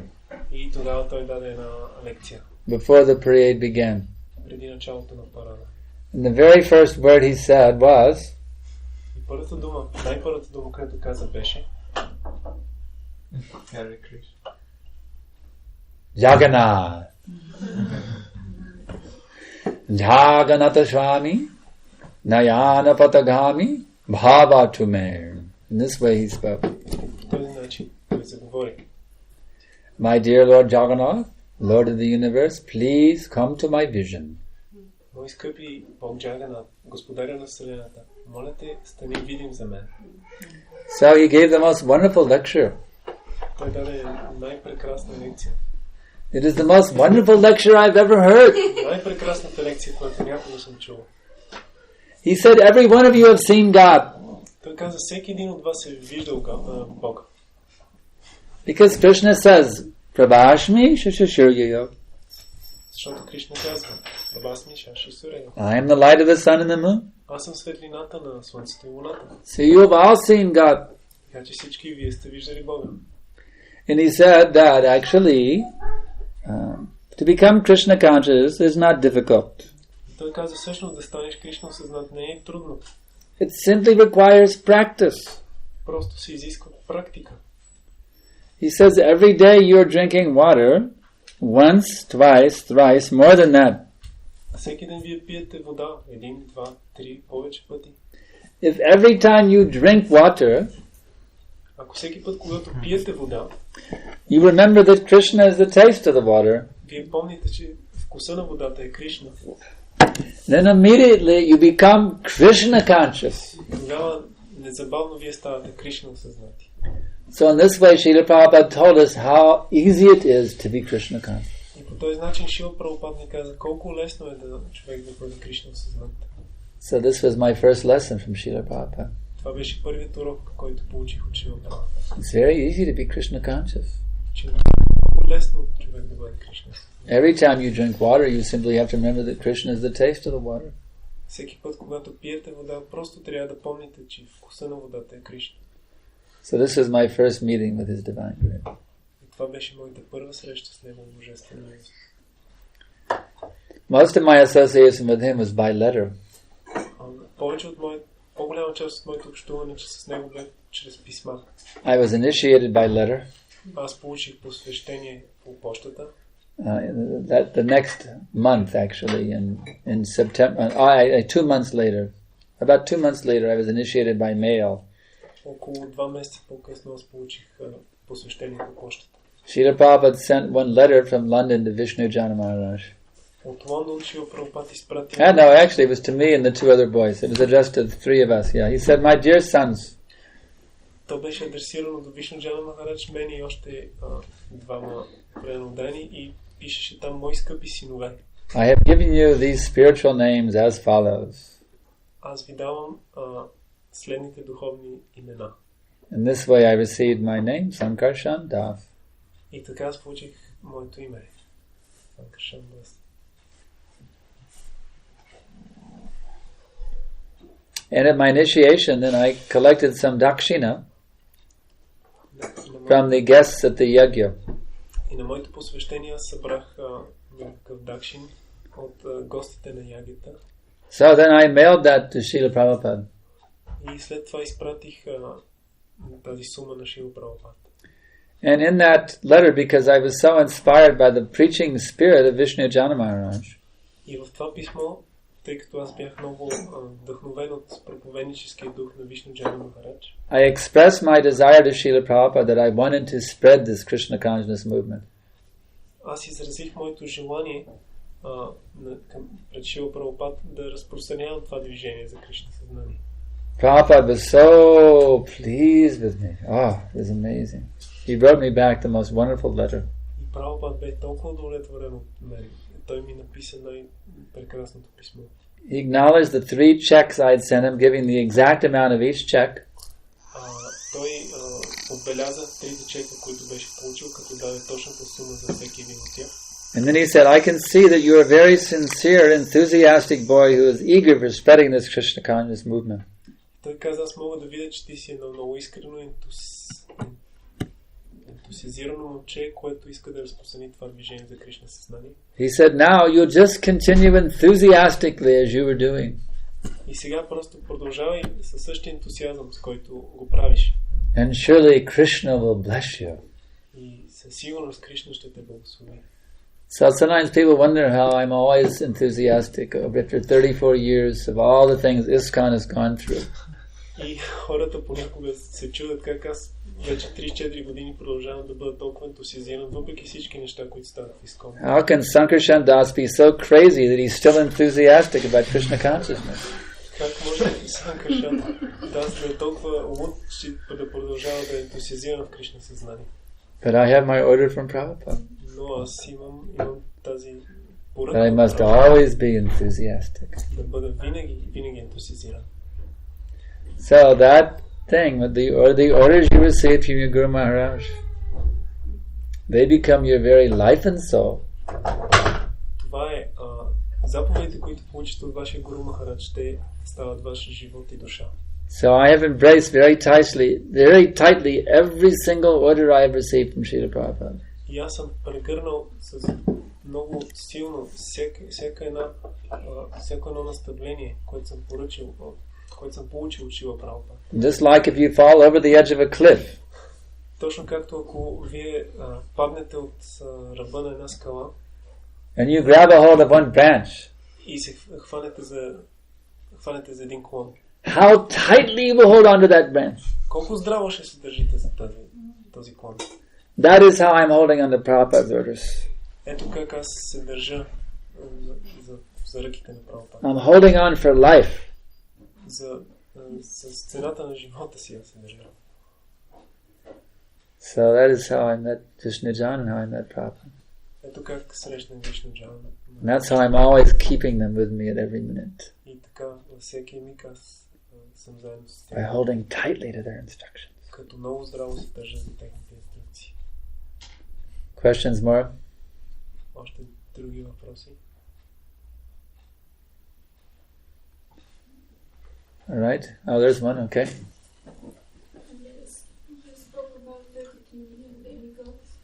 И тогава той даде една лекция. Before the parade began. Преди началото на парада. And the very first word he said was. И най-първата дума, която каза беше. Hare Krishna. Jagannath. Jagannatha Swami Nayana Patagami Bhava Tume. In this way he spoke. Този начин той заговори. My dear Lord Jagannath, Lord of the universe, please come to my vision. Мой скъпи Бог Джаганат, Господаря на Вселената, моля те, стани видим за мен. So he gave the most wonderful lecture. Той даде най-прекрасна лекция. It is the most wonderful lecture I've ever heard. Най-прекрасната лекция, която някога съм чул. He said, every one of you have seen God. Той каза, всеки един от вас е виждал Бога. Because Krishna says, Prabhashmi shashashuryayo. Защото Кришна казва, Прабhasmi shashashuryayo. I am the light of the sun and the moon. Аз съм светлината на слънцето и луната. So you have all seen God. Така че всички вие сте виждали Бога. And he said that actually to become Krishna conscious is not difficult. Той каза, всъщност да станеш Кришна осъзнат не е трудно. It simply requires practice. Просто се изисква практика. He says every day you're drinking water, once, twice, thrice, more than that. Всеки ден вие пиете вода, 1, 2, 3, повече пъти. If every time you drink water, ако всеки път, когато пиете вода, you remember that Krishna is the taste of the water, вие помните, че вкуса на водата е Кришна. then immediately you become Krishna conscious. Тогава незабавно вие ставате Кришна осъзнати. So in this way, Srila Prabhupada told us how easy it is to be Krishna conscious. И по този начин Шрила Прабхупад ни каза колко лесно е да човек да бъде Кришна осъзнат. So this was my first lesson from Srila Prabhupada. Това беше първият урок, който получих от Шрила Прабхупад. It's very easy to be Krishna conscious. Че е много лесно човек да бъде Кришна. Every time you drink water, you simply have to remember that Krishna is the taste of the water. Всеки път, когато пиете вода, просто трябва да помните, че вкуса на водата е Кришна. So this is my first meeting with His Divine Grace. И това беше моята първа среща с Него, Божествена милост. Most of my association with him was by letter. По-голяма част от моето общуване с него бе чрез писма. I was initiated by letter. Аз получих посвещение по почтата. The next month, actually, in September, 2 months later, about 2 months later, I was initiated by mail. Около 2 месеца по-късно аз получих посвещение по почтата. Srila Prabhupada sent one letter from London to Vishnu Jana Maharaj. От Лондон Шрила Прабхупад изпрати. No, actually, it was to me and the 2 other boys. It was addressed to the 3 of us. Yeah, he said, "My dear sons." То беше адресирано до Вишну Джана Махарадж, мен и още двама преданодани, и пишеше там: мои скъпи синове. I have given you these spiritual names as follows. Аз ви давам следните духовни имена. In this way, I received my name, Sankarshan Das. И така аз получих моето име. Санкаршан Das. And at my initiation, then I collected some dakshina from the guests at the yajna. И на моето посвещение аз събрах някакъв дакшин от гостите на ягата. So then I mailed that to Srila Prabhupada. И след това изпратих тази сума на Шрила Прабхупад. And in that letter, because I was so inspired by the preaching spirit of Vishnu Jana Maharaj, и в това писмо, тъй като аз бях много вдъхновен от проповедническия дух на Вишну Джана Махарадж, I expressed my desire to Srila Prabhupada that I wanted to spread this Krishna consciousness movement. Аз изразих моето желание пред Шрила Прабхупад да разпространявам това движение за Кришна съзнание. Prabhupada was so pleased with me. Oh, it was amazing. He wrote me back the most wonderful letter. И Прабхупад бе толкова удовлетворен от мен. Той ми написа най-прекрасното писмо. He acknowledged the 3 checks I had sent him, giving the exact amount of each check. Той отбеляза 3 чека, които беше получил, като даде точната сума за всеки един от тях. And then he said, "I can see that you are a very sincere, enthusiastic boy who is eager for spreading this Krishna consciousness movement." Той каза: аз мога да видя, че ти си едно много искрено ентусиазирано момче, което иска да разпространи това движение за Кришна съзнание. He said, "Now you just continue enthusiastically as you were doing." И сега просто продължавай със същия ентусиазъм, с който го правиш. And surely Krishna will bless you. И със сигурност Кришна ще те благослови. So sometimes people wonder how I'm always enthusiastic after 34 years of all the things ISKCON has gone through. И хората понякога се чудят как аз вече 3-4 години продължавам да бъда толкова ентусиазиран, въпреки всички неща, които стават в ИСКОН. How can Sankarshan Das be so crazy that he's still enthusiastic about Krishna consciousness? Как може Санкаршан Das да е толкова луд, че да продължава да е ентусиазиран в Кришна съзнание? But I have my order from Prabhupada. Но аз имам тази поръка. That I must always be enthusiastic. Да бъда винаги ентусиазиран. So that thing, the orders you receive from your Guru Maharaj, they become your very life and soul. Това е заповедите, които получите от вашия Гуру Махарадж, те стават ваш живот и душа. So I have embraced very tightly every single order I have received from Srila Prabhupada. И аз съм прегърнал с много силно всяко едно наставление, което съм получил от Шрила Прабхупад. Just like if you fall over the edge of a cliff. Точно както ако вие паднете от ръба на една скала. And you grab a hold of one branch. И се хванете за един клон. How tightly you will hold on to that branch. Колко здраво ще се държите за този клон. That is how I'm holding on to Prabhupada's orders. Ето как аз се държа за ръките на Прабхупада. I'm holding on for life. С цената на живота си аз се държа. So that is how I met Vishnujan and how I met Prabhupada. Ето как срещнах Вишнуджан. And that's how I'm always keeping them with me at every minute. И така във всеки миг аз съм заедно с тях. By holding tightly to their instructions. Като много здраво се държа за техните инструкции. Questions more? Още други въпроси? All right. Oh, there's one. Okay.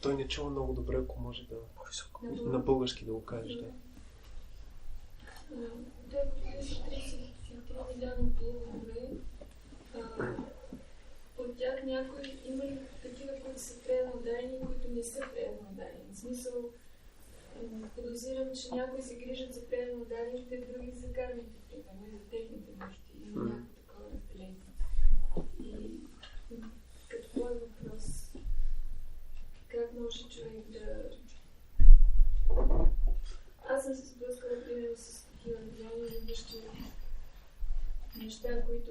Той не чува много добре, ако може да на български да го кажеш. Да. Тъй като са 33 милиона полове, от тях някои има ли такива, които са преданодайни, които не са преданодайни? В смисъл, подозирам, че някои се грижат за преданодайните, други за кармите, примерно, за техните нужди. Има някакво такова разделение. И като мой въпрос, как може човек да... Аз съм се сблъскала, примерно, с такива видяни, идващи неща, които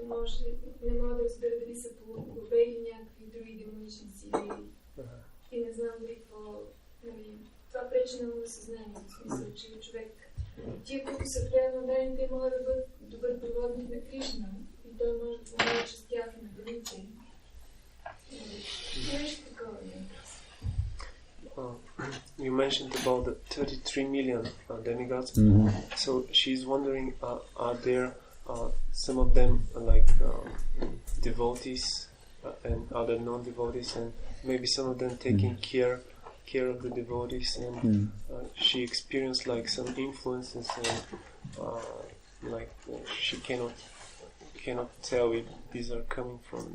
не мога да разбера дали са по главе или някакви други демонични сили. И не знам дали какво... Това пречи на моето съзнание. В смисъл, че човек... Тия, които са преданодайни, те могат да бъдат добър проводник на Кришна. И той може да помага чрез тях на другите. Нещо такова не е. You mentioned about the 33 million demigods. So she's wondering, are there some of them like devotees and other non-devotees, and maybe some of them taking care of the devotees, and she experienced like some influences, and like she cannot tell if these are coming from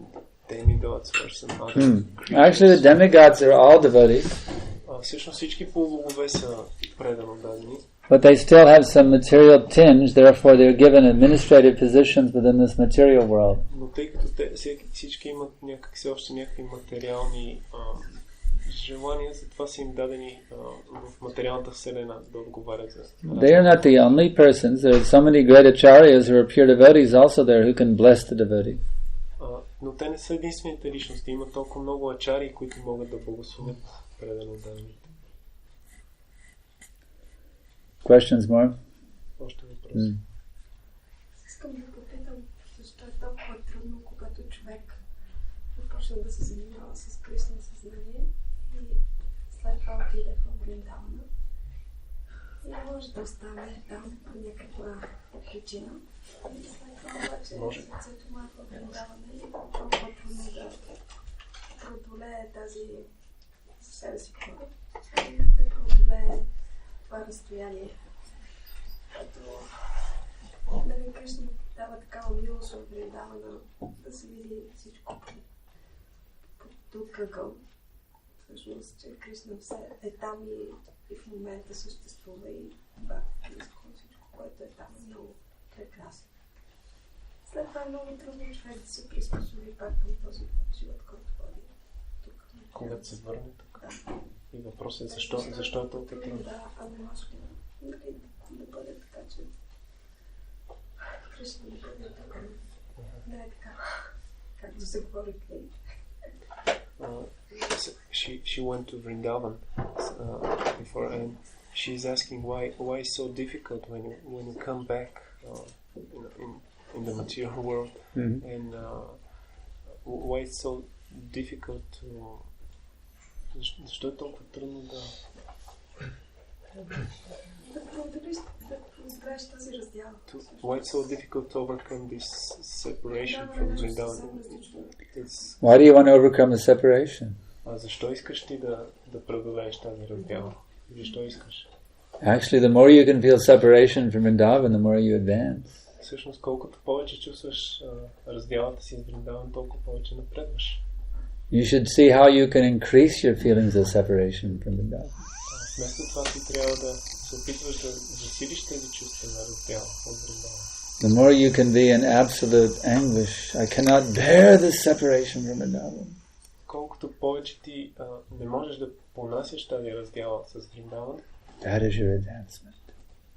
demigods or some other. Actually, the demigods are all devotees. Всъщност всички полубогове са преданодайни. But they still have some material tinge, therefore they're given administrative positions within this material world. Но тъй като всички имат някакви материални желания, затова са им дадени в материалната вселена да отговарят за. They are not the only persons. There are so many great acharyas who are pure devotees also there who can bless the devotee. Но те не са единствените личности. Има толкова много ачари, които могат да благословят преданодайните. Questions more? Още въпроси. Искам да попитам, защо е толкова трудно, когато човек започне да се занимава с Кришна съзнание и след това отиде в Вриндавана и не може да остане там по някаква причина. И след това обаче сърцето му е в Вриндавана и е толкова трудно да преодолее тази за себе си хора и да преодолее това разстояние, което нали Кришна дава такава милост в Вриндавана да се види всичко по друг ъгъл. Всъщност, че Кришна е там и в момента съществува и всичко, което е там е много прекрасно. След това е много трудно човек да се приспособи пак към този живот, който води тук. Когато се върне тук. Да. И въпросът е защо е толкова трудно. Да, а не може да бъде така, че Кришна да бъде така. Не е така, както се говори в книги. She went to Vrindavan before, and she's asking why it's so difficult when you come back in the material world, and why it's so difficult to. Защо е толкова трудно да разбереш тази раздял? Why it's so difficult to overcome this separation from Vrindavan? Why do you want to overcome the separation? Защо искаш ти да преодолееш тази раздяла? Защо искаш? Actually, the more you can feel separation from Vrindavan, the more you advance. Всъщност, колкото повече чувстваш раздялата си с Вриндаван, толкова повече напредваш. You should see how you can increase your feelings of separation from Vrindavan. Вместо това ти трябва да се опитваш да засилиш тези чувства на раздяла от Вриндаван. The more you can be in absolute anguish, I cannot bear this separation from Vrindavan. Колкото повече ти не можеш да понасяш тази раздяла с Вриндаван, that is your advancement.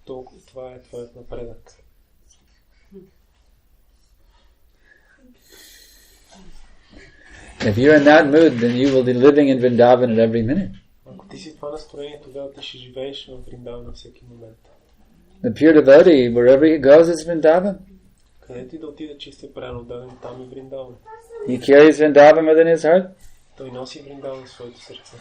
Толкова това е твоят напредък. If you're in that mood, then you will be living in Vrindavan at every minute. Ако ти си в това настроение, тогава ти ще живееш в Вриндаван на всеки момент. The pure devotee, wherever he goes, is Vrindavan. Където и да отиде чистия преданодаден, там е Вриндаван. He carries Vrindavan within his heart. Той носи Вриндаван в своето сърце.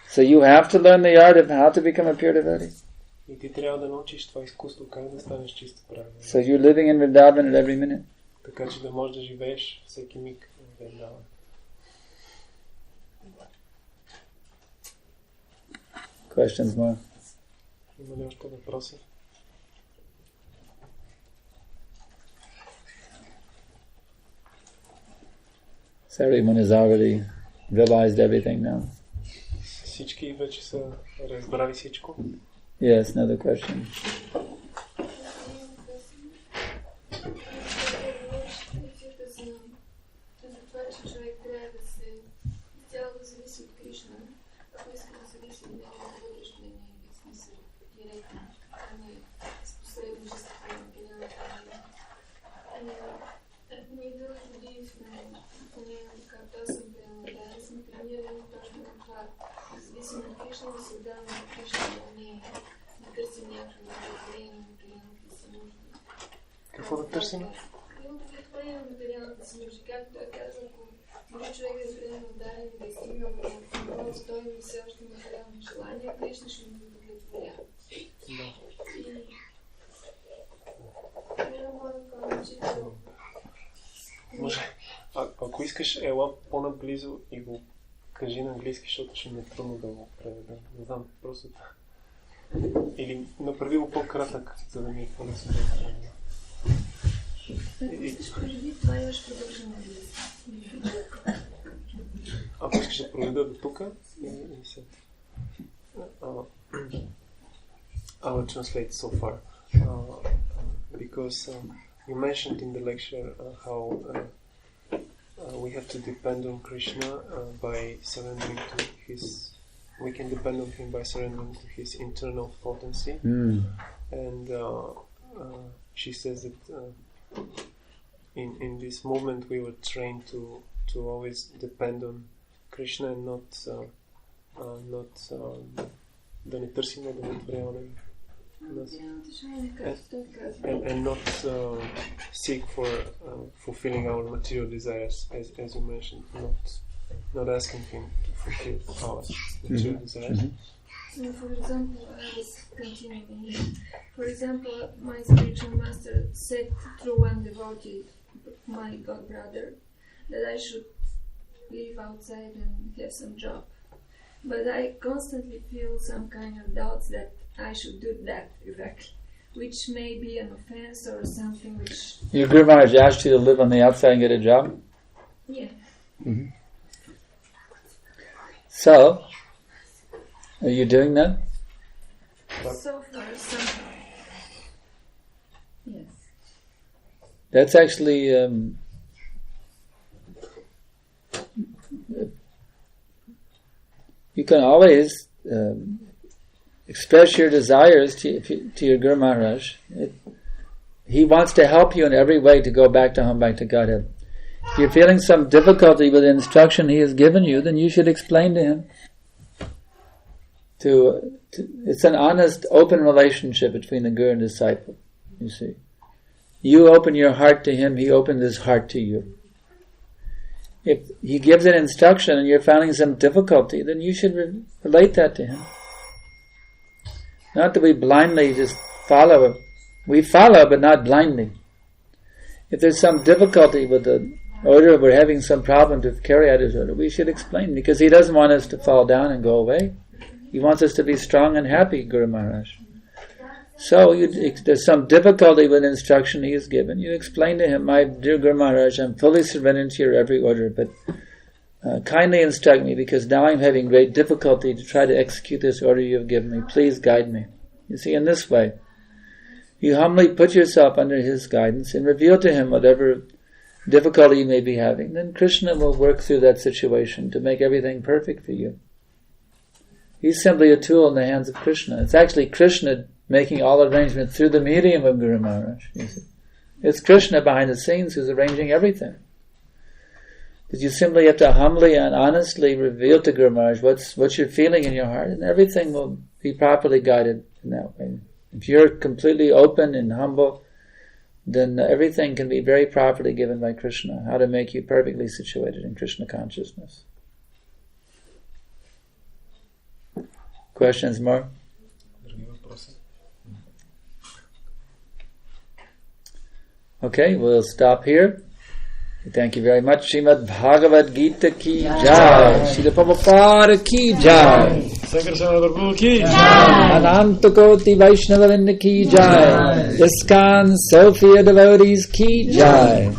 So you have to learn the art of how to become a pure devotee. И ти трябва да научиш това изкуство, как да станеш чист преданодаден. So you're living in Vrindavan at every minute. Така че да можеш да живееш всеки миг в Вриндаван. Questions more? Има ли още въпроси? everyone has already realized everything now. Всички вече са разбрали всичко. Yes, another question. Какво да търсим? Удовлетворение на материалната си нужда. Както той каза, ако дори човек е зрелен ударен и да е стигнал до той и все още материални желания, Кришна ще му удовлетворява. Може, ако искаш, ела по-наблизо и го кажи на английски, защото ще ми е трудно да го преведа. Не знам, просто... Или направи го по-кратък, за да ми е по-лесно да го преведа. Ако искаш да проведа до тук, I will translate so far. Because you mentioned in the lecture how we have to depend on Krishna by surrendering to his... We can depend on him by surrendering to his internal potency. And she says that in this moment we were trained to always depend on Krishna and not да не търсим удовлетворяване and not seek for fulfilling our material desires, as you mentioned, not asking him to fulfill our material desires. So, for example, I was continuing. For example, my spiritual master said through one devotee, my god brother, that I should live outside and have some job. But I constantly feel some kind of doubts that I should do that exactly, which may be an offense or something which... Your Guru Maharaj asked you to live on the outside and get a job? Yeah. Mm-hmm. So, are you doing that? So far, somehow. Yes. That's actually... you can always express your desires to your Guru Maharaj. He wants to help you in every way to go back to home, back to Godhead. If you're feeling some difficulty with the instruction he has given you, then you should explain to him. It's an honest, open relationship between the Guru and disciple, you see. You open your heart to him, he opens his heart to you. If he gives an instruction and you're finding some difficulty, then you should relate that to him. Not that we blindly just follow. We follow, but not blindly. If there's some difficulty with the order, we're having some problem to carry out his order, we should explain, because he doesn't want us to fall down and go away. He wants us to be strong and happy, Guru Maharaj. So, there's some difficulty with instruction he has given. You explain to him, my dear Guru Maharaj, I'm fully surrendered to your every order, but kindly instruct me, because now I'm having great difficulty to try to execute this order you have given me. Please guide me. You see, in this way, you humbly put yourself under his guidance and reveal to him whatever difficulty you may be having. Then Krishna will work through that situation to make everything perfect for you. He's simply a tool in the hands of Krishna. It's actually Krishna making all arrangements through the medium of Guru Maharaj. You see. It's Krishna behind the scenes who's arranging everything. But you simply have to humbly and honestly reveal to Guru Maharaj what you're feeling in your heart, and everything will be properly guided in that way. If you're completely open and humble, then everything can be very properly given by Krishna, how to make you perfectly situated in Krishna consciousness. Questions more? Okay, we'll stop here. Thank you very much. Srimad Bhagavad Gita ki jai. Srila Prabhupada ki jai. Sankarshan Prabhu ki Ananta Koti Vaishnava Vrinda ki jai. ISKCON Sophia devotees ki jai.